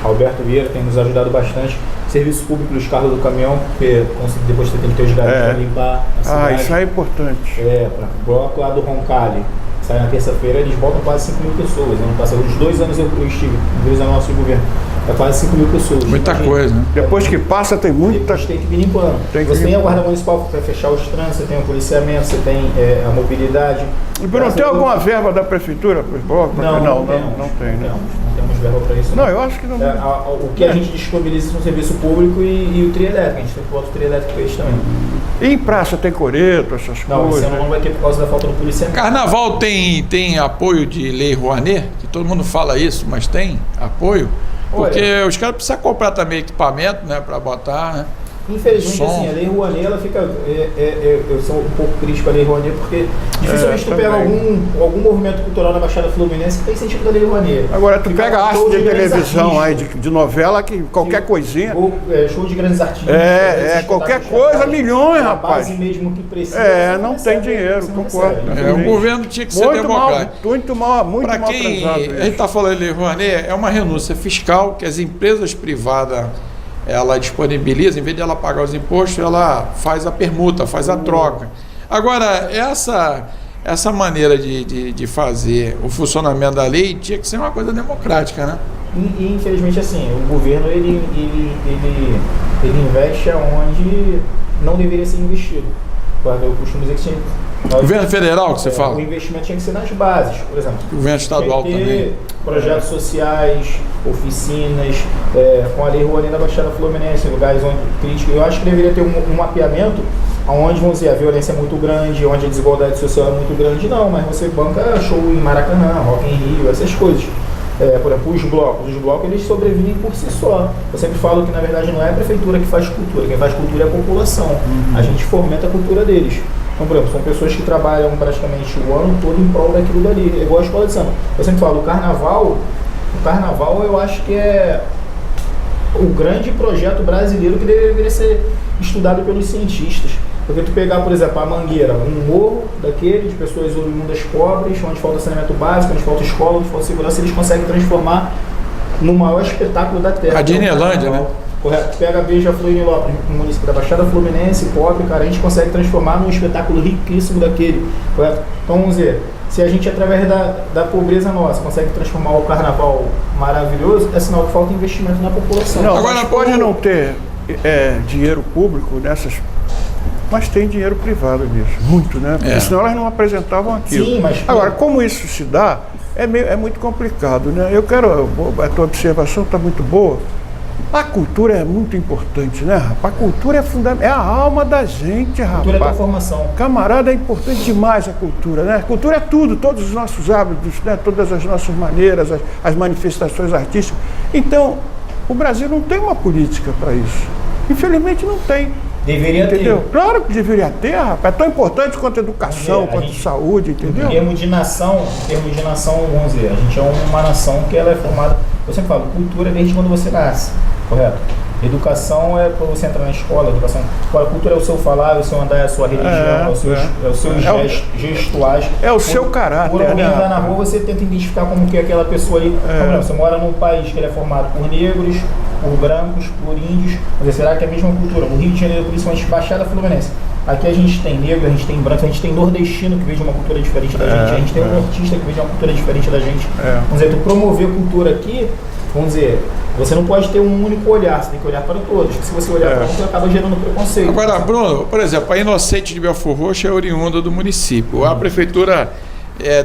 Alberto Vieira, tem nos ajudado bastante. Serviço público dos carros do caminhão, porque depois você tem que ter os garotos para limpar a cidade. Isso é importante. Para o bloco lá do Roncalli, sai na terça-feira, eles botam quase 5 mil pessoas. Ano passado, os 2 anos eu estive, 2 anos nosso de governo, é quase 5 mil pessoas. Muita coisa, né? Depois que passa, tem muita... Depois tem que vir limpando. Você tem a Guarda Municipal para fechar os trânsitos, você tem o policiamento, você tem a mobilidade. E não tem alguma verba da prefeitura para os blocos? Não tem, né? Não temos verba para isso. Não, eu acho que não. O que a gente disponibiliza são o serviço público e o trio elétrico. A gente tem que botar o trio elétrico para eles também. E em praça tem coreto, essas não, coisas? Não, não vai ter por causa da falta do policiamento. Carnaval tem apoio de Lei Rouanet, que todo mundo fala isso, mas tem apoio? Porque os caras precisam comprar também equipamento, né, para botar, né? Infelizmente, assim, a Lei Rouanet, ela fica... eu sou um pouco crítico à Lei Rouanet, porque dificilmente tu pega algum movimento cultural na Baixada Fluminense que tem sentido da Lei Rouanet. Agora, tu pega a arte de televisão aí, de novela, que qualquer coisinha... show de grandes artistas. Qualquer coisa, milhões, rapaz. A base mesmo que precisa. Não tem dinheiro, concordo. O governo tinha que ser democrático. Muito mal transado. A gente está falando de Lei Rouanet, é uma renúncia fiscal que as empresas privadas... ela disponibiliza, em vez de ela pagar os impostos, ela faz a permuta, faz a troca. Agora, essa maneira de fazer o funcionamento da lei tinha que ser uma coisa democrática, né? E infelizmente, assim, o governo ele investe onde não deveria ser investido. Eu costumo dizer que tinha... Governo federal que você fala? O investimento tinha que ser nas bases, por exemplo. O governo estadual também. Projetos sociais, oficinas, com a Lei Rouanet da Baixada Fluminense, lugares onde críticos. Eu acho que deveria ter um mapeamento onde, vamos dizer, a violência é muito grande, onde a desigualdade social é muito grande. Não, mas você banca show em Maracanã, Rock in Rio, essas coisas. Por exemplo, os blocos eles sobrevivem por si só. Eu sempre falo que na verdade não é a prefeitura que faz cultura, quem faz cultura é a população. A gente fomenta a cultura deles. Então, por exemplo, são pessoas que trabalham praticamente o ano todo em prol daquilo dali, é igual a escola de samba. Eu sempre falo, o carnaval eu acho que é o grande projeto brasileiro que deveria ser estudado pelos cientistas. Porque tu pegar, por exemplo, a Mangueira, um morro daquele, de pessoas oriundas pobres, onde falta saneamento básico, onde falta escola, onde falta segurança, eles conseguem transformar no maior espetáculo da Terra. A Disneylândia, né? Correto. Pega a Beija-Flor em Nilópolis, no município da Baixada Fluminense, pobre, cara, a gente consegue transformar num espetáculo riquíssimo daquele, correto? Então, vamos dizer, se a gente, através da pobreza nossa, consegue transformar o carnaval maravilhoso, é sinal que falta investimento na população. Não, agora pode não ter dinheiro público nessas, mas tem dinheiro privado nisso, muito, né? Porque senão elas não apresentavam aquilo. Sim, mas... Agora, como isso se dá, é muito complicado, né? A tua observação está muito boa. A cultura é muito importante, né, rapaz? A cultura é fundamental, é a alma da gente, rapaz. A cultura é da formação. Camarada, é importante demais a cultura, né? A cultura é tudo, todos os nossos hábitos, né? Todas as nossas maneiras, as manifestações artísticas. Então, o Brasil não tem uma política para isso. Infelizmente não tem. Deveria entendeu? ter. Claro que deveria ter, rapaz. É tão importante quanto educação, quanto saúde, entendeu? Em termos de nação, vamos dizer, a gente é uma nação que ela é formada, eu sempre falo, cultura é desde quando você nasce, correto? Educação é quando você entra na escola, educação. Agora, cultura é o seu falar, é o seu andar, é a sua religião, é o seu gestuais. É o seu caráter. Por alguém andar na rua, você tenta identificar como que é aquela pessoa ali. Então, você mora num país que ele é formado por negros, por brancos, por índios. Mas será que é a mesma cultura? No Rio de Janeiro, principalmente Baixada Fluminense. Aqui a gente tem negro, a gente tem branco, a gente tem nordestino que veio de uma cultura diferente da gente, a gente tem um nortista que veio de uma cultura diferente da gente. Vamos dizer, tu promover cultura aqui, vamos dizer, você não pode ter um único olhar, você tem que olhar para todos, porque se você olhar para um, você acaba gerando preconceito. Agora, Bruno, por exemplo, a Inocente de Belfor Roxo é oriunda do município. A prefeitura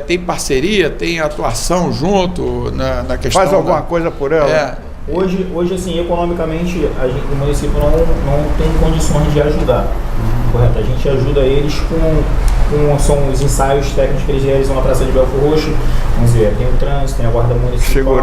tem parceria, tem atuação junto na questão... Faz alguma coisa por ela? Hoje, assim, economicamente, o município não tem condições de ajudar, correto? A gente ajuda eles são os ensaios técnicos que eles realizam na Praça de Belfor Roxo. Vamos dizer, tem o trânsito, tem a guarda municipal,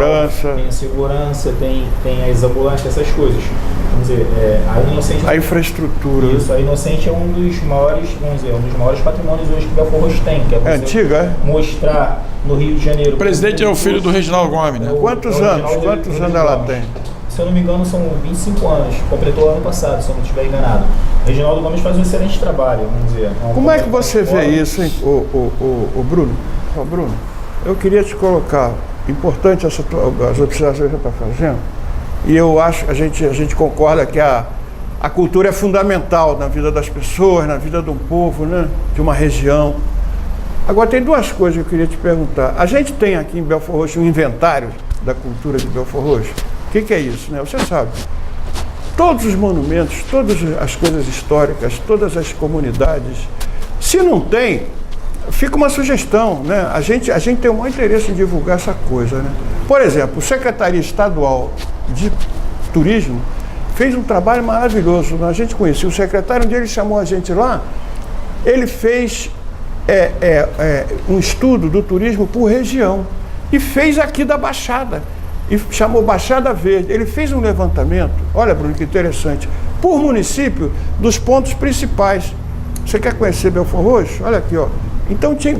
tem a segurança, tem as ambulâncias, essas coisas. Vamos dizer, a Inocente... A infraestrutura. Isso, a Inocente é um dos maiores, vamos dizer, um dos maiores patrimônios hoje que Belfor Roxo tem, que é você antiga, mostrar no Rio de Janeiro... O presidente é o filho do Reginaldo Gomes, né? Quantos anos ela tem? Se eu não me engano, são 25 anos. Completou ano passado, se eu não estiver enganado. Reginaldo Gomes faz um excelente trabalho, vamos dizer. Como é que você vê isso, hein, o Bruno? Bruno, eu queria te colocar, importante as observações que você está fazendo, e eu acho, a gente concorda que a cultura é fundamental na vida das pessoas, na vida de um povo, né, de uma região. Agora, tem duas coisas que eu queria te perguntar. A gente tem aqui em Belfor Roxo um inventário da cultura de Belfor Roxo. O que é isso, né? Você sabe, todos os monumentos, todas as coisas históricas, todas as comunidades, se não tem, fica uma sugestão, né? A gente tem o maior interesse em divulgar essa coisa, né? Por exemplo, a Secretaria Estadual de Turismo fez um trabalho maravilhoso. A gente conhecia o secretário, um dia ele chamou a gente lá, ele fez um estudo do turismo por região e fez aqui da Baixada. E chamou Baixada Verde. Ele fez um levantamento, olha, Bruno, que interessante, por município, dos pontos principais. Você quer conhecer Belfor Roxo? Olha aqui, ó. Então tem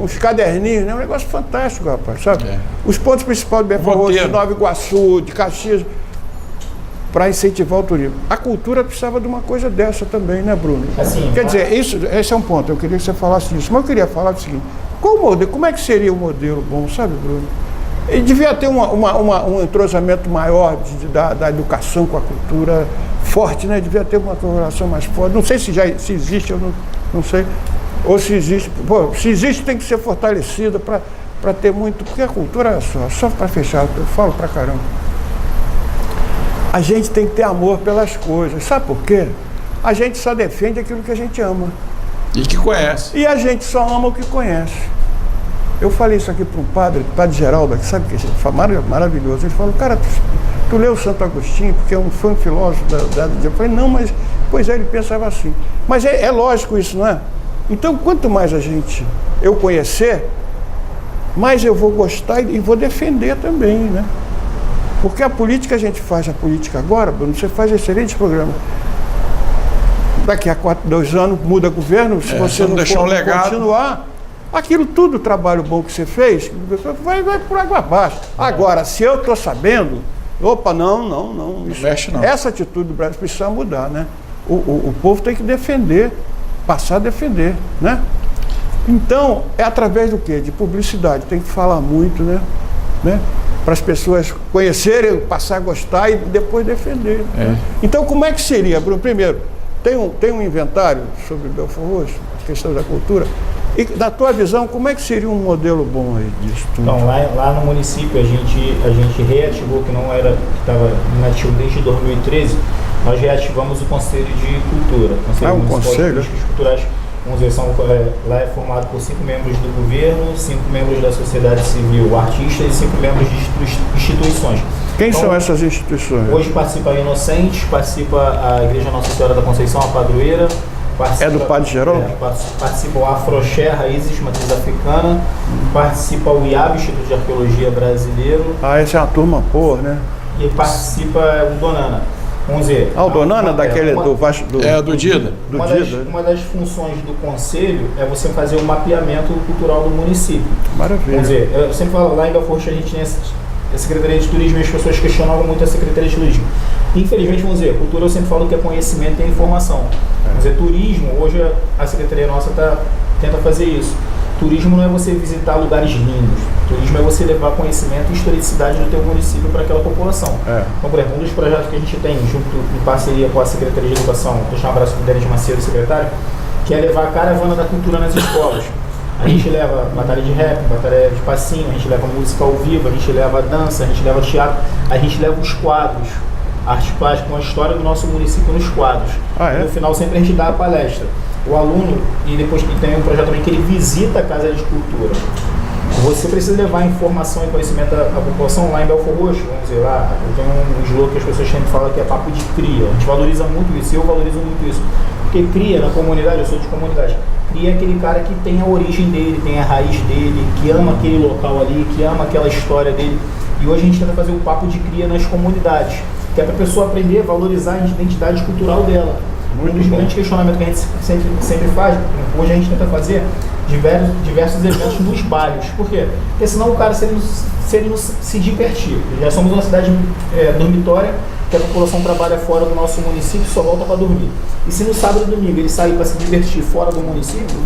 uns caderninhos, né? Um negócio fantástico, rapaz, sabe? Os pontos principais de Belfor Roxo, de Nova Iguaçu, de Caxias, para incentivar o turismo. A cultura precisava de uma coisa dessa também, né, Bruno? Assim, quer dizer, esse é um ponto, eu queria que você falasse disso, mas eu queria falar do seguinte, como é que seria o modelo bom, sabe, Bruno? E devia ter um entrosamento maior da educação com a cultura forte, né? Devia ter uma correlação mais forte. Não sei se existe, eu não sei. Ou se existe. Pô, se existe, tem que ser fortalecida para ter muito. Porque a cultura, só para fechar, eu falo pra caramba. A gente tem que ter amor pelas coisas. Sabe por quê? A gente só defende aquilo que a gente ama. E que conhece. E a gente só ama o que conhece. Eu falei isso aqui para um padre Geraldo, que sabe que é maravilhoso. Ele falou, cara, tu leu Santo Agostinho, porque foi um filósofo eu falei, não, mas, pois é, ele pensava assim. Mas é lógico isso, não é? Então, quanto mais eu conhecer, mais eu vou gostar e vou defender também, né? Porque a política, a gente faz a política agora, Bruno, você faz excelentes programas. Daqui a 2 anos muda governo, se você não deixar um legado, continuar, aquilo tudo, o trabalho bom que você fez, vai por água abaixo. Agora, se eu estou sabendo, não. Isso, mexe não. Essa atitude do Brasil precisa mudar, né? O povo tem que defender, passar a defender, né? Então, é através do quê? De publicidade, tem que falar muito, né? para as pessoas conhecerem, passar a gostar e depois defender. Então, como é que seria, Bruno? Primeiro, tem um inventário sobre Belford Roxo, a questão da cultura. E, na tua visão, como é que seria um modelo bom aí disso? Então, lá no município, a gente reativou, que não era, que estava inativo desde 2013, nós reativamos o Conselho de Cultura. Um conselho? De culturais, vamos dizer, lá é formado por 5 membros do governo, 5 membros da sociedade civil, artistas e 5 membros de instituições. Quem são essas instituições? Hoje participa a Inocentes, participa a Igreja Nossa Senhora da Conceição, a Padroeira. É do Padre Geraldo? Participa o Afroxé, Raízes, Matriz Africana. Participa o IAB, Instituto de Arqueologia Brasileiro. Essa é uma turma boa, né? E participa o Donana. Vamos dizer. O Donana, daquele do Vasco do. Do Dida. Uma das funções do conselho é você fazer o mapeamento cultural do município. Maravilha. Vamos dizer, eu sempre falo, lá em Belford Roxo a gente tem a Secretaria de Turismo e as pessoas questionavam muito a Secretaria de Turismo. Infelizmente, vamos dizer, cultura eu sempre falo que é conhecimento e informação. Vamos dizer, turismo, hoje a Secretaria nossa tenta fazer isso. Turismo não é você visitar lugares lindos. Turismo é você levar conhecimento e historicidade do teu município para aquela população. Então, por exemplo, um dos projetos que a gente tem, junto em parceria com a Secretaria de Educação, vou deixar um abraço para o Denis Macedo, secretário, que é levar a caravana da cultura nas escolas. A gente leva batalha de rap, batalha de passinho, a gente leva música ao vivo, a gente leva dança, a gente leva teatro, a gente leva os quadros, arte plástica, uma história do nosso município nos quadros. E no final sempre a gente dá a palestra. O aluno, e depois tem um projeto também que ele visita a Casa de Cultura. Você precisa levar informação e conhecimento à população lá em Belford Roxo, vamos dizer, lá eu tenho um slogan que as pessoas sempre falam que é papo de cria. A gente valoriza muito isso, eu valorizo muito isso. Porque cria na comunidade, eu sou de comunidade, cria é aquele cara que tem a origem dele, tem a raiz dele, que ama aquele local ali, que ama aquela história dele. E hoje a gente tenta fazer o papo de cria nas comunidades, que é para a pessoa aprender a valorizar a identidade cultural dela. Um dos grandes questionamentos que a gente sempre faz, hoje a gente tenta fazer diversos eventos nos bairros. Por quê? Porque senão o cara, se ele não se divertir, já somos uma cidade dormitória, que a população trabalha fora do nosso município e só volta para dormir. E se no sábado e domingo ele sair para se divertir fora do município,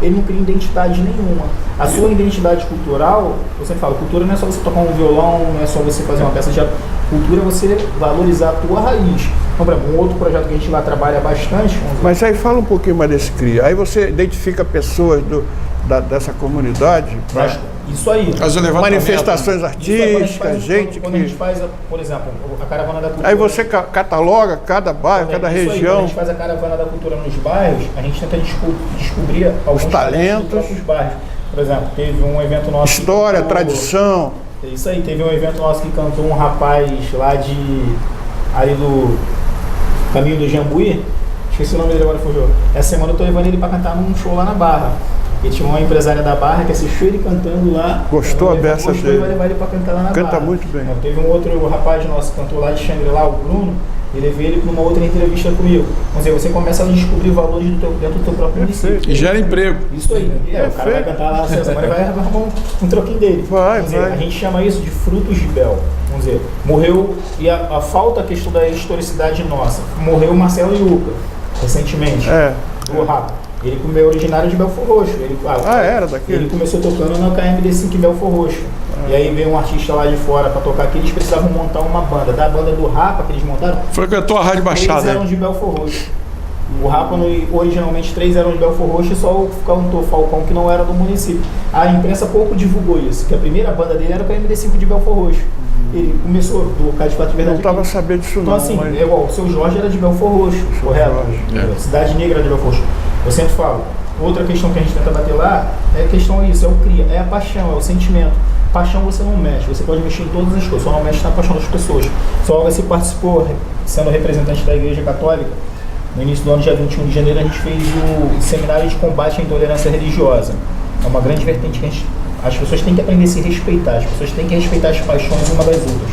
ele não cria identidade nenhuma. A sua identidade cultural, você fala, cultura não é só você tocar um violão, não é só você fazer uma peça de teatro. Cultura é você valorizar a tua raiz. Então, por exemplo, um outro projeto que a gente lá trabalha bastante... Mas aí fala um pouquinho mais desse CRIA. Aí você identifica pessoas dessa comunidade... Isso aí. Manifestações artísticas, gente quando a gente faz, por exemplo, a Caravana da Cultura... Aí você cataloga cada bairro, cada região... Aí, quando a gente faz a Caravana da Cultura nos bairros, a gente tenta descobrir alguns talentos dos próprios bairros. Por exemplo, teve um evento nosso... História, tradição... Isso aí, teve um evento nosso que cantou um rapaz lá ali do Caminho do Jambuí, esqueci o nome dele agora, fugiu. Essa semana eu tô levando ele para cantar num show lá na Barra. E tinha uma empresária da Barra que assistiu ele cantando lá. Gostou a beça dele. E vai levar ele para cantar lá na Barra. Canta muito bem. Então, teve um outro rapaz nosso que cantou lá de Xangri-Lá, o Bruno, e levei ele para uma outra entrevista comigo. Vamos dizer, você começa a descobrir valores dentro do teu próprio município. E gera emprego. Isso aí. O cara vai cantar lá, essa semana vai arrumar um troquinho dele. A gente chama isso de frutos de Bel. Vamos dizer, morreu, e a falta, a questão da historicidade nossa, morreu o Marcelo Iuca, recentemente, do Rapa. Ele é originário de Belford Roxo. Era daquele? Ele começou tocando na KMD5 em Belford Roxo. E aí veio um artista lá de fora para tocar aqui, eles precisavam montar uma banda. Da banda do Rapa que eles montaram, frequentou a Rádio Baixada. 3 eram de Belford Roxo. O Rapa, originalmente, 3 eram de Belford Roxo e só o cantor Falcão, que não era do município. A imprensa pouco divulgou isso, que a primeira banda dele era o KMD5 de Belford Roxo. Ele começou do Cádiz Fato de Verdade. Não estava sabendo disso então, assim, mas... igual, o seu Jorge era de Belford Roxo, correto? Cidade Negra de Belford Roxo. Eu sempre falo, outra questão que a gente tenta bater lá é a questão isso, é o cria, é a paixão, é o sentimento. Paixão você não mexe, você pode mexer em todas as coisas, só não mexe na paixão das pessoas. Só você participou, sendo representante da Igreja Católica, no início do ano, dia 21 de janeiro, a gente fez o Seminário de Combate à Intolerância Religiosa. É uma grande vertente que as pessoas têm que aprender a se respeitar, as pessoas têm que respeitar as paixões uma das outras.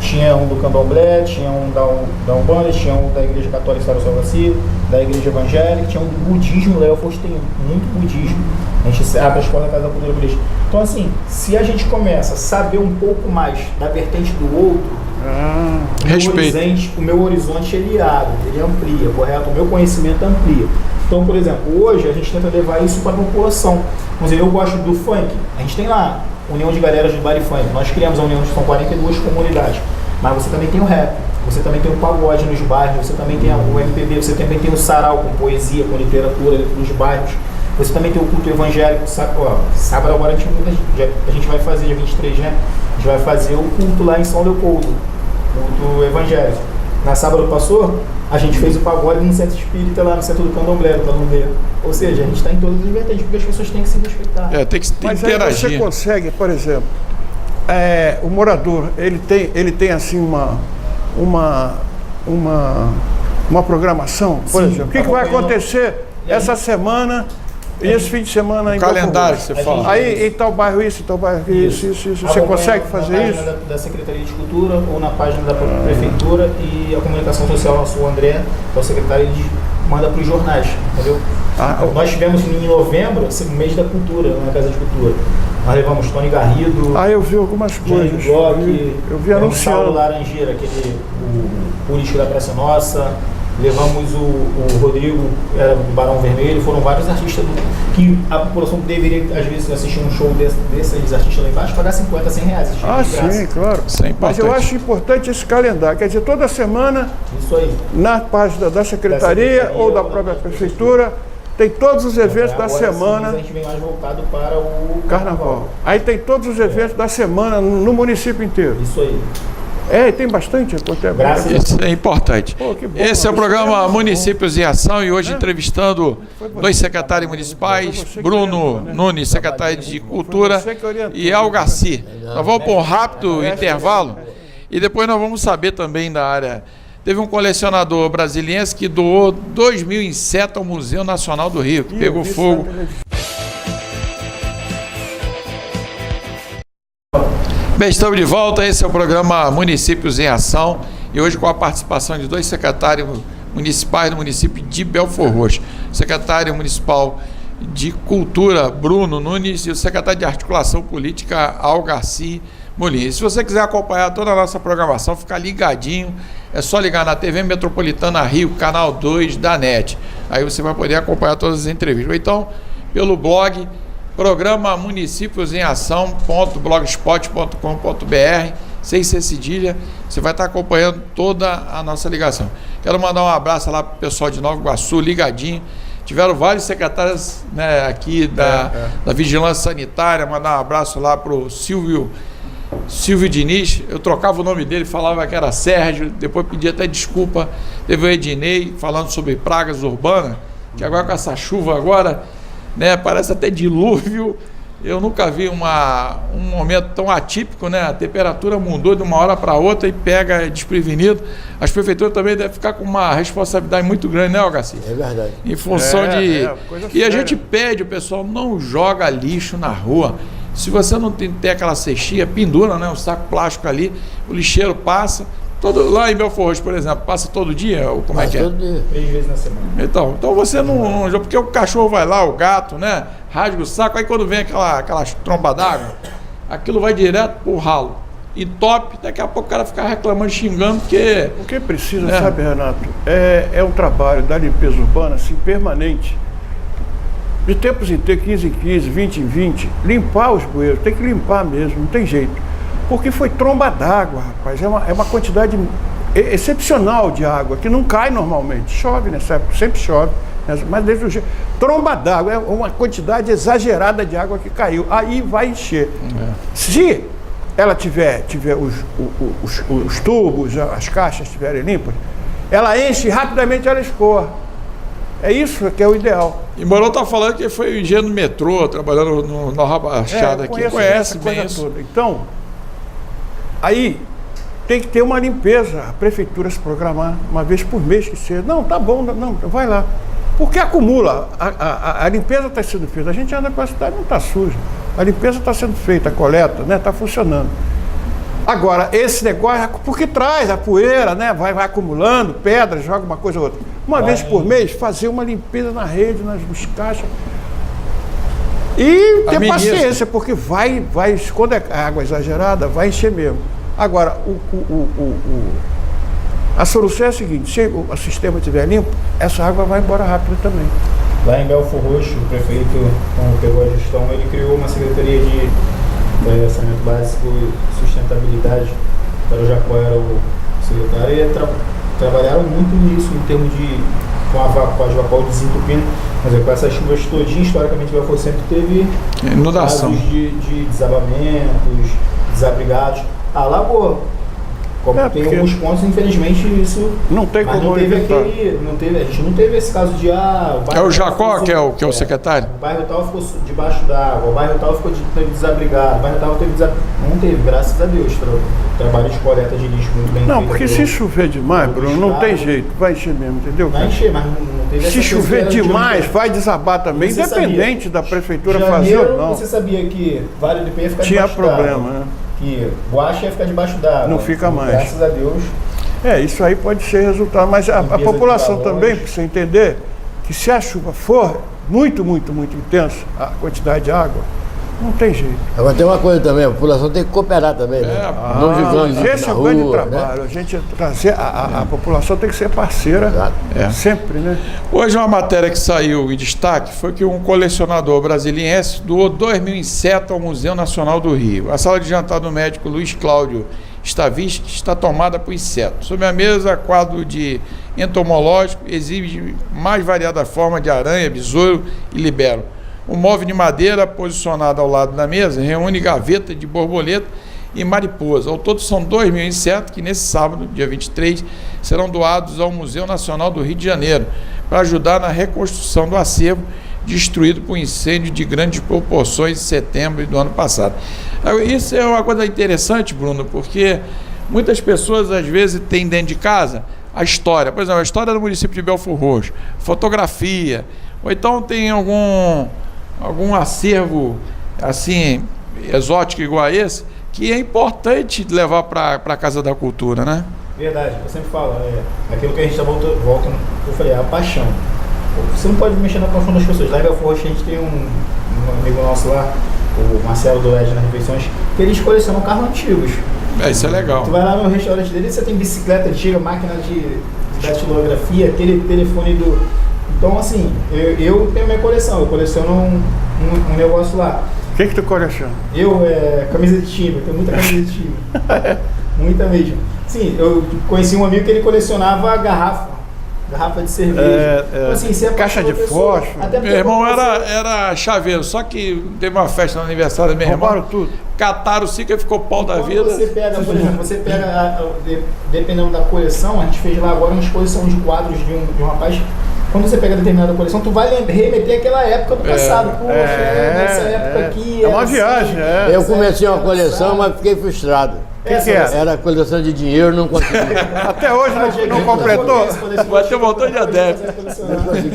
Tinha um do Candomblé, tinha um da Umbanda, tinha um da Igreja Católica Sara Salvaci, da Igreja Evangélica, tinha um do Budismo, lá eu tem muito budismo. A gente abre a escola da Casa da Cultura Budista. Então, assim, se a gente começa a saber um pouco mais da vertente do outro, o meu horizonte ele abre, ele amplia, correto? O meu conhecimento amplia. Então, por exemplo, hoje a gente tenta levar isso para a população. Vamos dizer, eu gosto do funk, a gente tem lá União de Galeras de Bar e Funk. Nós criamos a União, são 42 comunidades. Mas você também tem o rap, você também tem o pagode nos bairros, você também tem o MPB, você também tem o sarau com poesia, com literatura nos bairros. Você também tem o culto evangélico. Sábado agora a gente vai fazer, dia 23, né? A gente vai fazer o culto lá em São Leopoldo, culto evangélico. Na sábado passou, a gente fez o pagode no centro espírita lá no centro do Candomblé, do Candomblé. Ou seja, a gente está em todas as vertentes, porque as pessoas têm que se respeitar. Tem que interagir. Mas aí você consegue, por exemplo, o morador, ele tem assim uma programação, por exemplo. O que vai acontecer essa semana e esse fim de semana em calendário que você fala. Aí em tal bairro isso, em tal bairro isso. Você consegue fazer isso? Na página da Secretaria de Cultura ou na página da Prefeitura, e a comunicação social, nosso André, que é o secretário, ele manda para os jornais, entendeu? Nós tivemos em novembro, o mês da cultura, na Casa de Cultura. Nós levamos Tony Garrido. Eu vi algumas coisas. Eu vi anunciando. Paulo Laranjeira, o político da Praça Nossa. Levamos o Rodrigo, do Barão Vermelho. Foram vários artistas que a população deveria, às vezes, assistir um show desses artistas lá embaixo, pagar 50, 100 reais. Sim, claro. Mas eu acho importante esse calendário. Quer dizer, toda semana, isso aí, na página da Secretaria ou da própria Prefeitura, tem todos os eventos da semana. A gente vem mais voltado para o Carnaval. Aí tem todos os eventos da semana no município inteiro. Isso aí. Tem bastante. Isso é importante. Esse é o programa Municípios em Ação, e hoje entrevistando dois secretários municipais, Bruno Nunes, secretário de Cultura, e Algaci. Nós vamos para um rápido intervalo e depois nós vamos saber também da área. Teve um colecionador brasiliense que doou 2.000 insetos ao Museu Nacional do Rio, que pegou fogo. Bem, estamos de volta. Esse é o programa Municípios em Ação, e hoje com a participação de dois secretários municipais do município de Belford Roxo. O secretário municipal de Cultura, Bruno Nunes, e o secretário de Articulação Política, Algaci Molins. Se você quiser acompanhar toda a nossa programação, ficar ligadinho, é só ligar na TV Metropolitana Rio, canal 2 da NET. Aí você vai poder acompanhar todas as entrevistas. Ou então, pelo blog, programa Municípios em Ação.blogspot.com.br, sem ser cedilha, você vai estar acompanhando toda a nossa ligação. Quero mandar um abraço lá para o pessoal de Nova Iguaçu, ligadinho. Tiveram vários secretários, né, aqui da Vigilância Sanitária. Mandar um abraço lá para o Silvio Diniz. Eu trocava o nome dele, falava que era Sérgio, depois pedi até desculpa. Teve o Ednei falando sobre pragas urbanas, que agora com essa chuva agora, né, parece até dilúvio. Eu nunca vi um momento tão atípico, né? A temperatura mudou de uma hora para outra e pega desprevenido. As prefeituras também devem ficar com uma responsabilidade muito grande, né, Algaci? É verdade. Em função de... E a gente pede, o pessoal não joga lixo na rua. Se você não tem aquela cestinha, pendura, né, um saco plástico ali, o lixeiro passa. Lá em Belford Roxo, por exemplo, passa todo dia? Ou como passa é que todo dia. 3 vezes na semana. Então você não... Porque o cachorro vai lá, o gato, né? Rasga o saco, aí quando vem aquela tromba d'água, aquilo vai direto pro ralo. Entope, daqui a pouco o cara fica reclamando, xingando, porque... O que precisa, sabe, Renato, é um trabalho da limpeza urbana, assim, permanente. De tempos em tempos, 15 em 15, 20 em 20, limpar os bueiros, tem que limpar mesmo, não tem jeito. Porque foi tromba d'água, rapaz, é uma quantidade excepcional de água, que não cai normalmente. Chove nessa época, sempre chove, mas desde o jeito. Tromba d'água é uma quantidade exagerada de água que caiu, aí vai encher. Se ela tiver os tubos, as caixas estiverem limpas, ela enche rapidamente, ela escoa. É isso que é o ideal. E Morão está falando que foi o engenheiro do metrô, trabalhando no Nova Baixada aqui, conhece bem isso. Toda. Então, aí tem que ter uma limpeza, a prefeitura se programar uma vez por mês que seja. Não, tá bom, não, vai lá. Porque acumula, a limpeza está sendo feita, a gente anda com a cidade, não está suja. A limpeza está sendo feita, a coleta, né, está funcionando. Agora, esse negócio, porque traz a poeira, né, vai acumulando, pedra, joga uma coisa ou outra. Uma vez por mês, fazer uma limpeza na rede, nos caixas. E ter paciência, porque quando é água exagerada, vai encher mesmo. Agora, a solução é a seguinte: se o sistema estiver limpo, essa água vai embora rápido também. Lá em Belford Roxo, o prefeito, quando pegou a gestão, ele criou uma secretaria saneamento básico e sustentabilidade, o Jacó era o secretário, e trabalharam muito nisso, em termos de, com a Jacó desentupindo, mas com essas chuvas todinhas, historicamente, o Belfort sempre teve inundação, casos de desabamentos, desabrigados. A lagoa, como tem alguns pontos, infelizmente, isso... Não tem como não teve a gente não teve esse caso de... o Jacó, que é o secretário? O bairro tal ficou debaixo d'água, o bairro tal teve desabrigado, o bairro tal teve desabrigado. Não teve, graças a Deus. Trabalho de coleta de lixo muito bem feito. Não, porque se chover demais, Bruno, não tem jeito, vai encher mesmo, entendeu? Vai encher, mas não teve essa... Se chover demais, vai desabar também, independente da prefeitura fazer ou não. Você sabia que Vale do Penha ia ficar tinha debaixo problema, d'água, né? Que Guaxa ia ficar debaixo d'água. Não fica mais. Graças a Deus. Isso aí pode ser resultado, mas a população também precisa entender que se a chuva for muito, muito, muito intensa, a quantidade de água, não tem jeito. Agora tem uma coisa também, a população tem que cooperar também, né? Não jogando esse é o grande trabalho, né? A gente trazer, a população tem que ser parceira, sempre, né? Hoje uma matéria que saiu em destaque foi que um colecionador brasiliense doou 2.000 insetos ao Museu Nacional do Rio. A sala de jantar do médico Luiz Cláudio Stavist está tomada por insetos. Sobre a mesa, quadro de entomológico exibe mais variada forma de aranha, besouro e libelo. Um móvel de madeira posicionado ao lado da mesa reúne gaveta de borboleta e mariposa. Ao todo são 2.000 insetos que nesse sábado, dia 23, serão doados ao Museu Nacional do Rio de Janeiro para ajudar na reconstrução do acervo destruído por incêndio de grandes proporções em setembro do ano passado. Isso é uma coisa interessante, Bruno, porque muitas pessoas às vezes têm dentro de casa a história, por exemplo, a história do município de Belford Roxo, fotografia, ou então tem algum acervo assim exótico igual a esse, que é importante levar para a Casa da Cultura, né? Verdade, eu sempre falo, aquilo que a gente está voltando, eu falei, a paixão. Você não pode mexer na paixão das pessoas. Lá em Belford Roxo a gente tem um amigo nosso lá, o Marcelo do Ed nas Refeições, que eles colecionam carros antigos. Isso é legal. Tu vai lá no restaurante dele, você tem bicicleta antiga, máquina de datilografia, aquele telefone do... Então, assim, eu tenho minha coleção, eu coleciono um negócio lá. O que tu coleciona? Camisa de time, eu tenho muita camisa de time. Muita mesmo. Sim, eu conheci um amigo que ele colecionava garrafa de cerveja. Então, assim, caixa de fósforo. Meu irmão era chaveiro, só que teve uma festa no aniversário do meu irmão. Roubaram tudo. Cataram o Sica e ficou pau da vida. Você pega, por exemplo, dependendo da coleção, a gente fez lá agora uma exposição de quadros de um rapaz. Quando você pega determinada coleção, tu vai remeter àquela época do passado. Poxa, nessa época aqui... É uma viagem, Eu comecei uma coleção, mas fiquei frustrado. O que era? Era coleção de dinheiro, não consegui. Até hoje não completou? Vai ter um montão de adeptos.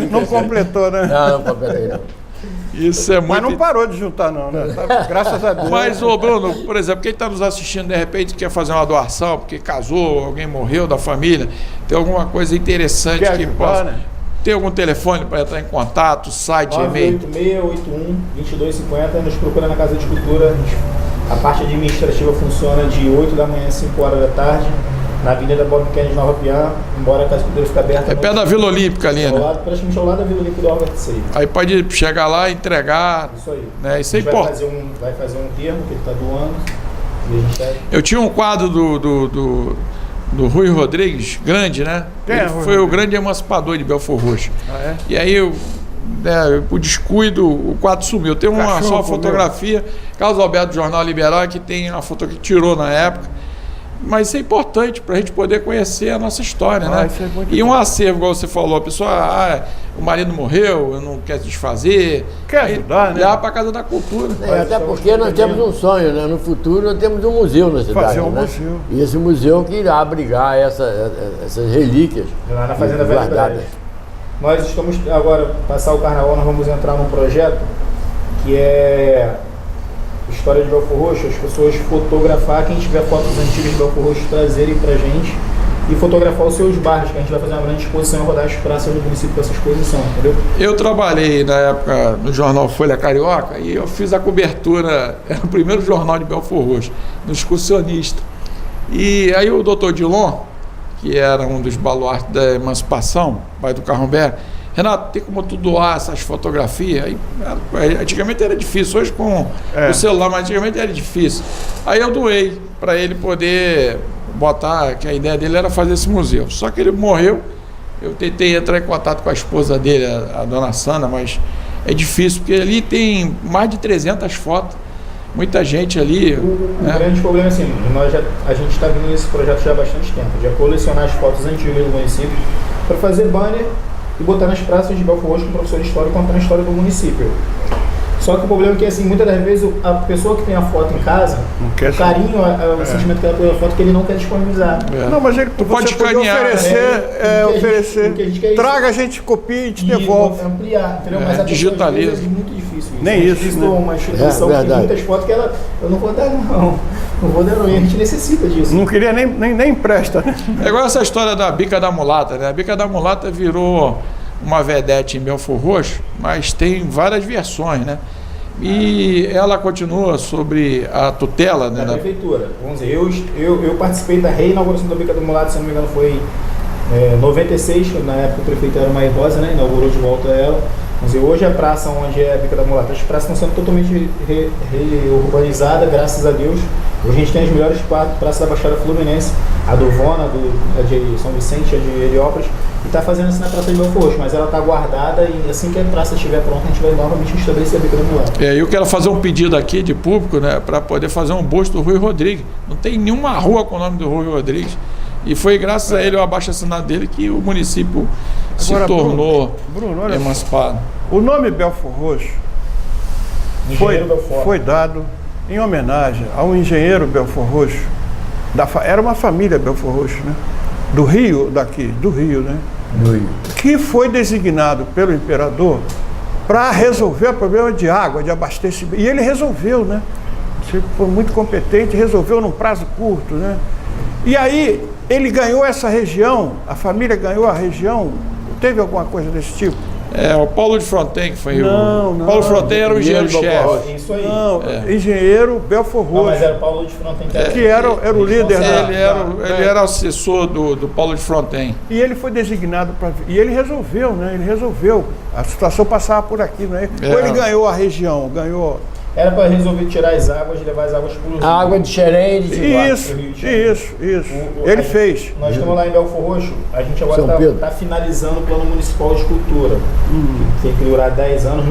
Não completou, né? Não completei não. Isso é muito... Mas não parou de juntar não, né? Graças a Deus. Mas, Bruno, por exemplo, quem está nos assistindo, de repente, quer fazer uma doação, porque casou, alguém morreu da família, tem alguma coisa interessante que ajudar, possa... Né? Tem algum telefone para entrar em contato, site, e-mail? 98681-2250, nos procura na Casa de Cultura. A parte administrativa funciona de 8 da manhã às 5 horas da tarde, na Avenida Bob Kennedy, Nova Piá, embora a Casa de Cultura fique aberta. É perto da Vila Olímpica ali, né? Praticamente ao lado da Vila Olímpica do Albert Seio. Aí pode chegar lá e entregar. Isso aí. Né? Isso é importante. Vai fazer um termo que ele está doando. E a gente Eu tinha um quadro do Rui Rodrigues, grande, né? Ele foi o grande emancipador de Belford Roxo. E aí, por descuido, o quadro sumiu. Tem só fotografia, Carlos Alberto do Jornal Liberal, que tem a foto que tirou na época. Mas isso é importante para a gente poder conhecer a nossa história, né? E um acervo, igual você falou, a pessoa, o marido morreu, eu não quero se desfazer. Quer ajudar, né? Levar para a Casa da Cultura. Até porque nós temos um sonho, né? No futuro nós temos um museu na cidade. Fazer um museu. E esse museu que irá abrigar essas relíquias. Lá na Fazenda Velha. Nós estamos agora, passar o carnaval, nós vamos entrar num projeto que é História de Belford Roxo, as pessoas fotografar, quem tiver fotos antigas de Belford Roxo, trazerem pra gente e fotografar os seus bairros, que a gente vai fazer uma grande exposição e rodar as praças do município com essa exposição, entendeu? Eu trabalhei na época no jornal Folha Carioca e eu fiz a cobertura, era o primeiro jornal de Belford Roxo, no Excursionista. E aí o doutor Dilon, que era um dos baluartes da emancipação, pai do Carrombé, Renato, tem como tu doar essas fotografias? Aí, antigamente era difícil, hoje com o celular, mas antigamente era difícil. Aí eu doei para ele poder botar, que a ideia dele era fazer esse museu. Só que ele morreu, eu tentei entrar em contato com a esposa dele, a dona Sandra, mas é difícil, porque ali tem mais de 300 fotos, muita gente ali. O grande problema é assim, a gente está vindo nesse projeto já há bastante tempo, de colecionar as fotos antigas do município para fazer banner e botar nas praças de Belford Roxo com o professor de história contando a história do município. Só que o problema é que, assim, muitas das vezes a pessoa que tem a foto em casa, o carinho, o sentimento que ela tem a foto, que ele não quer disponibilizar. Não, mas ele pode escanear, oferecer, traga, a gente copia e te devolve. Ampliar, entendeu? Mas a digitaliza. É muito difícil isso. Nem isso, né? Uma instituição que tem muitas fotos que ela, eu não vou dar não. Não vou dar não, e a gente necessita disso. Não queria nem empresta, né? É igual essa história da Bica da Mulata, né? A Bica da Mulata virou uma vedete em Belford Roxo, mas tem várias versões, né? E ela continua sobre a tutela, né, da prefeitura. Vamos dizer, eu participei da reinauguração da Bica da Mulata, se não me engano foi em 96, na época o prefeito era uma idosa, né? Inaugurou de volta ela. Vamos dizer, hoje a praça onde é a Bica da Mulata, as praças estão sendo totalmente reurbanizadas, graças a Deus. Hoje a gente tem as melhores praças da Baixada Fluminense, a do Vona, a de São Vicente, a de Heliópolis, e está fazendo assim na Praça de Belford Roxo, mas ela está guardada e assim que a praça estiver pronta, a gente vai novamente estabelecer a Bica da Mulata. Eu quero fazer um pedido aqui de público, né, para poder fazer um busto do Rui Rodrigues. Não tem nenhuma rua com o nome do Rui Rodrigues. E foi graças a ele, o abaixo-assinado dele, que o município se tornou Bruno, emancipado. O nome Belford Roxo foi dado em homenagem ao engenheiro Belford Roxo. Era uma família Belford Roxo, né? Do Rio, né? Do Rio. Que foi designado pelo imperador para resolver o problema de água, de abastecimento. E ele resolveu, né? Ele foi muito competente, resolveu num prazo curto, né? E aí ele ganhou essa região, a família ganhou a região. Teve alguma coisa desse tipo? O Paulo de Fronten, que foi não, Paulo de Fronten era o engenheiro-chefe. Isso aí. Não, engenheiro Belford Roxo. Não, mas era o Paulo de Fronten que era o líder ele era assessor do Paulo de Fronten. E ele foi designado para... E ele resolveu, né? Ele resolveu. A situação passava por aqui, né? Ou ele ganhou a região, ganhou... Era para resolver tirar as águas e levar as águas para o rio. A água de Xerém e de Isso. Ele fez. Nós estamos lá em Belford Roxo, a gente agora está finalizando o Plano Municipal de Cultura. Tem que durar 10 anos.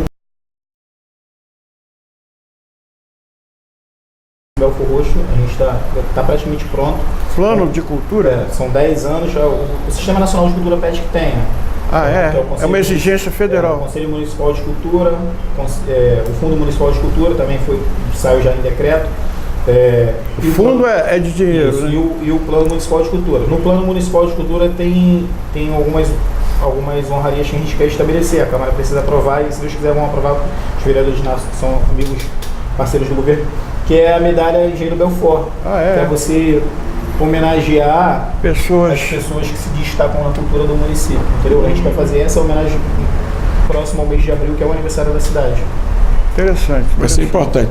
Belford Roxo, a gente está praticamente pronto. Plano de Cultura? São 10 anos. O Sistema Nacional de Cultura pede que tenha. É uma exigência federal. O Conselho Municipal de Cultura, o Fundo Municipal de Cultura também saiu já em decreto. O fundo é de dinheiro, isso, né? e o Plano Municipal de Cultura. No Plano Municipal de Cultura tem algumas honrarias que a gente quer estabelecer. A Câmara precisa aprovar e, se Deus quiser, vão aprovar. Os vereadores que são amigos, parceiros do governo, que é a medalha Engenheiro Belford. Que é você homenagear as pessoas que se destacam na cultura do município, entendeu? A gente vai fazer essa homenagem próximo ao mês de abril, que é o aniversário da cidade. Interessante. Vai ser importante.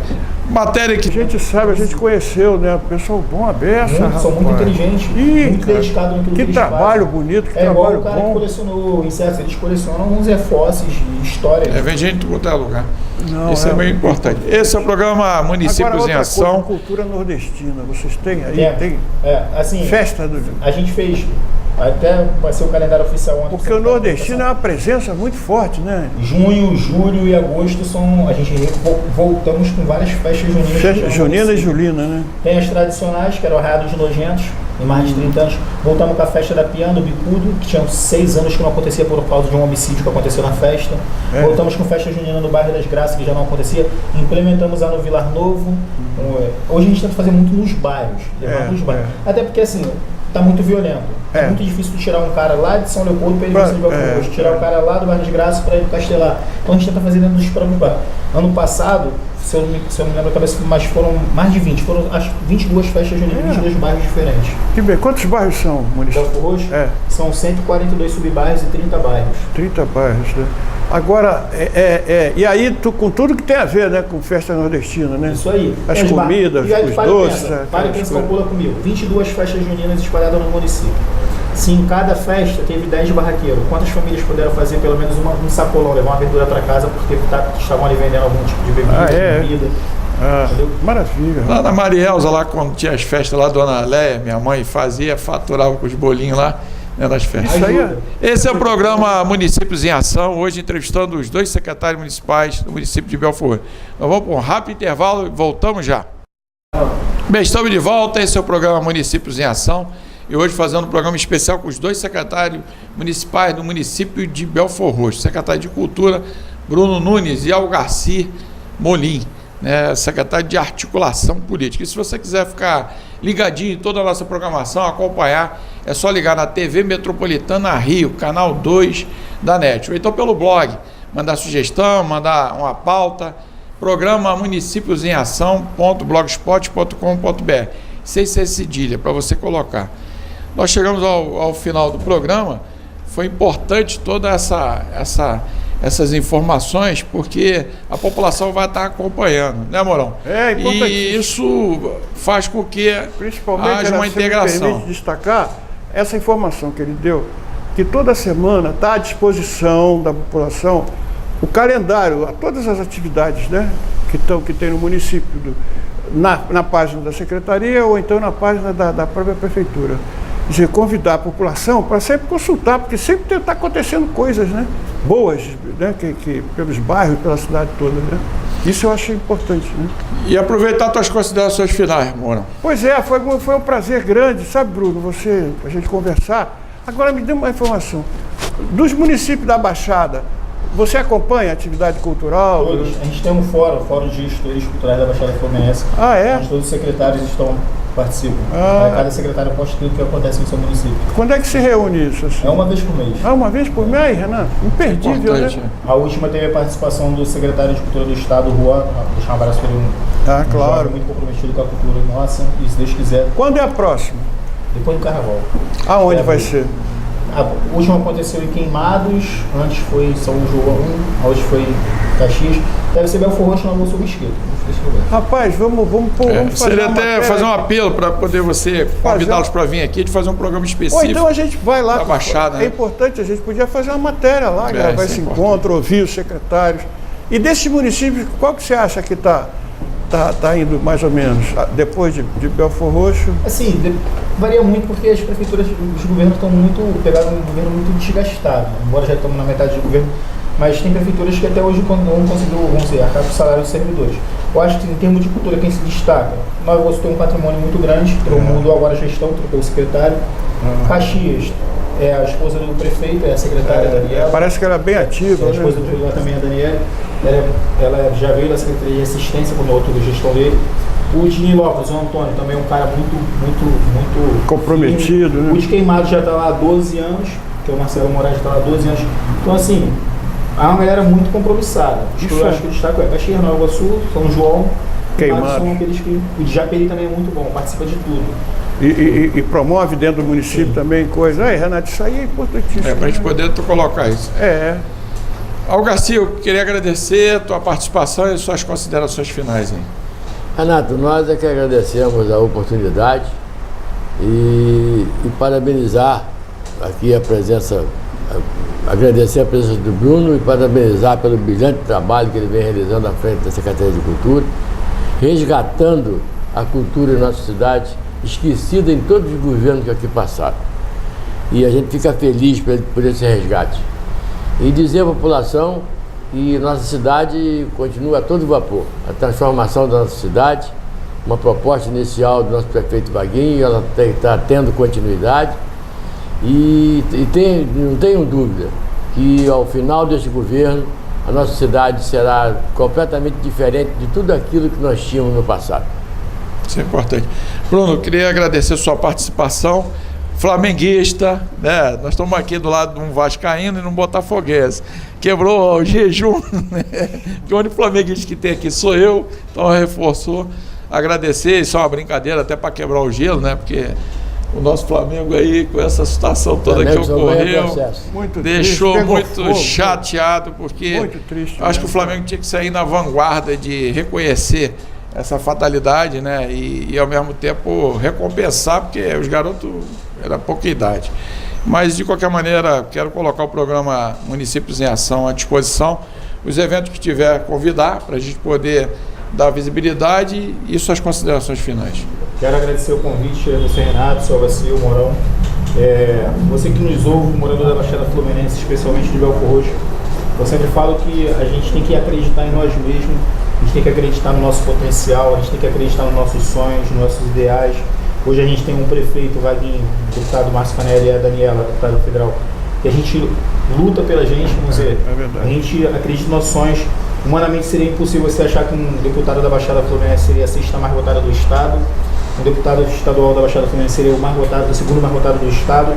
Matéria que... A gente sabe, a gente conheceu, né? O pessoal bom, a beça, são muito inteligentes, muito dedicados naquilo que eles fazem. Que trabalho bonito, que trabalho bom. É igual o cara que colecionou insetos, eles colecionam uns fósseis de história. Vem gente de qualquer lugar. Isso é bem importante. Esse é o programa Municípios em Ação. Cultura nordestina, vocês têm aí? Tem assim, festa do... A gente fez... Até vai ser o calendário oficial ontem. Porque o nordestino é uma presença muito forte, né? Junho, julho e agosto a gente voltamos com várias festas juninas. Junina e julina, né? Tem as tradicionais, que era o Arraiado de Nojentos, em mais de 30 anos. Voltamos com a festa da Piã, do Bicudo, que tinha 6 anos que não acontecia por causa de um homicídio que aconteceu na festa. Voltamos com festa junina no bairro das Graças, que já não acontecia. Implementamos a no Vilar Novo. Hoje a gente tenta fazer muito nos bairros. Até porque, assim, está muito violento. É muito difícil tirar um cara lá de São Leopoldo para ele vir Belford Roxo, tirar o cara lá do bairro das Graças para ir para Castelar. Então a gente tenta fazer dentro dos próprios bairros. Ano passado, se eu não me lembro a cabeça, mas foram mais de 20, foram as 22 festas juninas em 22 bairros diferentes. Que bem, quantos bairros são, município? Belford Roxo? São 142 subbairros e 30 bairros. 30 bairros, né? Agora, e aí com tudo que tem a ver, né, com festa nordestina, né? Isso aí. As comidas, os doces. Para e pensa, calcula comigo. 22 festas juninas espalhadas no município. Sim, cada festa teve 10 barraqueiros. Quantas famílias puderam fazer pelo menos um sacolão, levar uma verdura para casa porque estavam ali vendendo algum tipo de bebida, comida. Maravilha. Lá na Marielza, lá quando tinha as festas lá, Dona Léia, minha mãe fazia, faturava com os bolinhos lá, né, nas festas. Isso aí Esse é o programa Municípios em Ação, hoje entrevistando os 2 secretários municipais do município de Belfor Roxo. Nós vamos para um rápido intervalo e voltamos já. Bem, estamos de volta, esse é o programa Municípios em Ação e hoje fazendo um programa especial com os 2 secretários municipais do município de Belfor Roxo, secretário de Cultura Bruno Nunes e Algarci Molim, né, secretário de Articulação Política. E se você quiser ficar ligadinho em toda a nossa programação, acompanhar, é só ligar na TV Metropolitana Rio, canal 2 da NET, ou então pelo blog, mandar sugestão, mandar uma pauta, programa Municípios em Ação.blogspot.com.br, sem ser cedilha, para você colocar. Nós chegamos ao final do programa, foi importante toda essas informações, porque a população vai estar acompanhando, né, Mourão? É importante. E isso faz com que principalmente haja uma integração. Me permite destacar essa informação que ele deu, que toda semana está à disposição da população o calendário, todas as atividades, né, que tem no município, na página da secretaria ou então na página da própria prefeitura. Quer dizer, convidar a população para sempre consultar, porque sempre está acontecendo coisas, né, boas, né, que pelos bairros, pela cidade toda, né? Isso eu achei importante, né? E aproveitar tuas considerações finais, Mourão. Pois é, foi um prazer grande, sabe, Bruno, a gente conversar. Agora me dê uma informação. Dos municípios da Baixada, você acompanha a atividade cultural? Todos. A gente tem um fórum de gestores culturais da Baixada Fluminense. Ah, é? Onde todos os secretários participam. Cada secretário posta tudo que acontece no seu município. Quando é que se reúne isso? Assim? É uma vez por mês. Uma vez por mês, Renato? Imperdível, né? A última teve a participação do secretário de Cultura do Estado, Juan. Deixar um abraço para ele. Claro. Muito comprometido com a cultura nossa. E se Deus quiser. Quando é a próxima? Depois do Carnaval. Aonde vai ser? A última aconteceu em Queimados, antes foi São João, hoje foi Caxias. Deve ser Belfor Roxo, não Sul Mesquita. Rapaz, vamos fazer seria até fazer um apelo para poder você convidá-los para vir aqui, de fazer um programa específico. Ou então a gente vai lá. Baixada, é importante, a gente podia fazer uma matéria lá, gravar esse encontro, ouvir os secretários. E desses municípios, qual que você acha que está indo mais ou menos depois de Belfor Roxo? Assim, varia muito porque as prefeituras, os governos pegaram um governo muito desgastado, né? Embora já estamos na metade do governo, mas tem prefeituras que até hoje não conseguiu, arcar com o salário dos servidores. Eu acho que em termos de cultura, quem se destaca, Nova Iguaçu tem um patrimônio muito grande, mudou agora a gestão, trocou o secretário. Caxias, a esposa do prefeito, é a secretária Daniela. Parece que ela é bem ativa. A esposa do prefeito também é a Daniela. Ela já veio da Secretaria de Assistência como outra gestão dele. O Dini Lopes, o Antônio, também é um cara muito comprometido, né? O de Queimados já está lá há 12 anos, que é o Marcelo Moraes, já está lá há 12 anos. Então, assim, há uma galera muito compromissada. Eu acho que o destaque é Caxias, Nova Iguaçu, São João, Queimados. São aqueles que. O de Japeri também é muito bom, participa de tudo. E promove dentro do município também coisas. Renato, isso aí é importantíssimo. Para a gente poder colocar isso. Algarci, eu queria agradecer a tua participação e suas considerações finais aí. Renato, nós é que agradecemos a oportunidade e parabenizar aqui a presença, agradecer a presença do Bruno e parabenizar pelo brilhante trabalho que ele vem realizando à frente da Secretaria de Cultura, resgatando a cultura em nossa cidade, esquecida em todos os governos que aqui passaram. E a gente fica feliz por esse resgate. E dizer à população que nossa cidade continua a todo vapor. A transformação da nossa cidade, uma proposta inicial do nosso prefeito Vaguinho, ela está tendo continuidade. E não tenho dúvida que ao final deste governo, a nossa cidade será completamente diferente de tudo aquilo que nós tínhamos no passado. Isso é importante. Bruno, eu queria agradecer a sua participação. Flamenguista, né? Nós estamos aqui do lado de um vascaíno e de um botafoguense. Quebrou o jejum, né? Que o único flamenguista que tem aqui sou eu, então reforçou. Agradecer, isso é uma brincadeira até para quebrar o gelo, né? Porque o nosso Flamengo aí, com essa situação toda que ocorreu, deixou muito chateado, porque muito triste, acho que o Flamengo tinha que sair na vanguarda de reconhecer essa fatalidade, né? E ao mesmo tempo recompensar, porque os garotos era pouca idade. Mas, de qualquer maneira, quero colocar o programa Municípios em Ação à disposição. Os eventos que tiver, convidar para a gente poder dar visibilidade e suas considerações finais. Quero agradecer o convite ao seu Renato, seu Vacil, Mourão. Você que nos ouve, morador da Baixada Fluminense, especialmente de Belfor Roxo, eu sempre falo que a gente tem que acreditar em nós mesmos, a gente tem que acreditar no nosso potencial, a gente tem que acreditar nos nossos sonhos, nos nossos ideais. Hoje a gente tem um prefeito, o Vaguinho, o deputado Márcio Canelli e a Daniela, deputada federal, que a gente luta pela gente, vamos dizer, a gente acredita nos nossos sonhos. Humanamente seria impossível você achar que um deputado da Baixada Fluminense seria a sexta mais votada do Estado, um deputado estadual da Baixada Fluminense seria o mais votado, o segundo mais votado do Estado.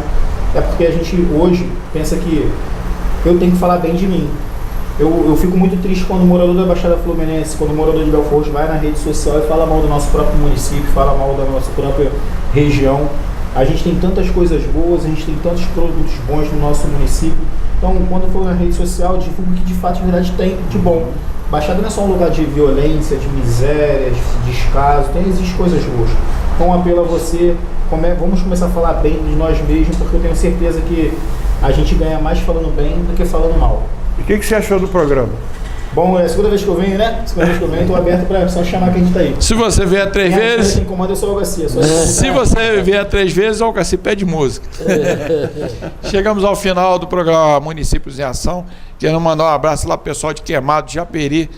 É porque a gente hoje pensa que eu tenho que falar bem de mim. Eu fico muito triste quando o morador da Baixada Fluminense, quando o morador de Belfor Roxo vai na rede social e fala mal do nosso próprio município, fala mal da nossa própria região. A gente tem tantas coisas boas, a gente tem tantos produtos bons no nosso município. Então, quando for na rede social, divulgue o que de fato, de verdade, tem de bom. Baixada não é só um lugar de violência, de miséria, de descaso, existem coisas boas. Então, apelo a você, vamos começar a falar bem de nós mesmos, porque eu tenho certeza que a gente ganha mais falando bem do que falando mal. E o que você achou do programa? Bom, é a segunda vez que eu venho, né? Segunda vez que eu venho, estou aberto para só chamar que a gente está aí. Se você vier 3 vezes... Quem comanda eu sou o Algacia. Se você vier 3 vezes, o Algacia pede música. Chegamos ao final do programa Municípios em Ação. Quero mandar um abraço lá pro pessoal de Queimado, de Japeri,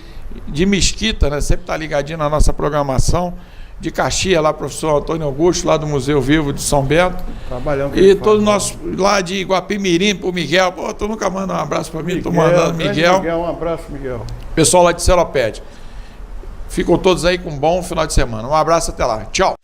de Mesquita, né? Sempre está ligadinho na nossa programação. De Caxias, lá, professor Antônio Augusto, lá do Museu Vivo de São Bento. Trabalhando. E todos nós lá de Guapimirim, pro Miguel. Pô, tu nunca manda um abraço para mim, estou mandando Miguel. Um abraço, Miguel. Pessoal lá de Seropédia. Ficam todos aí com um bom final de semana. Um abraço, até lá. Tchau.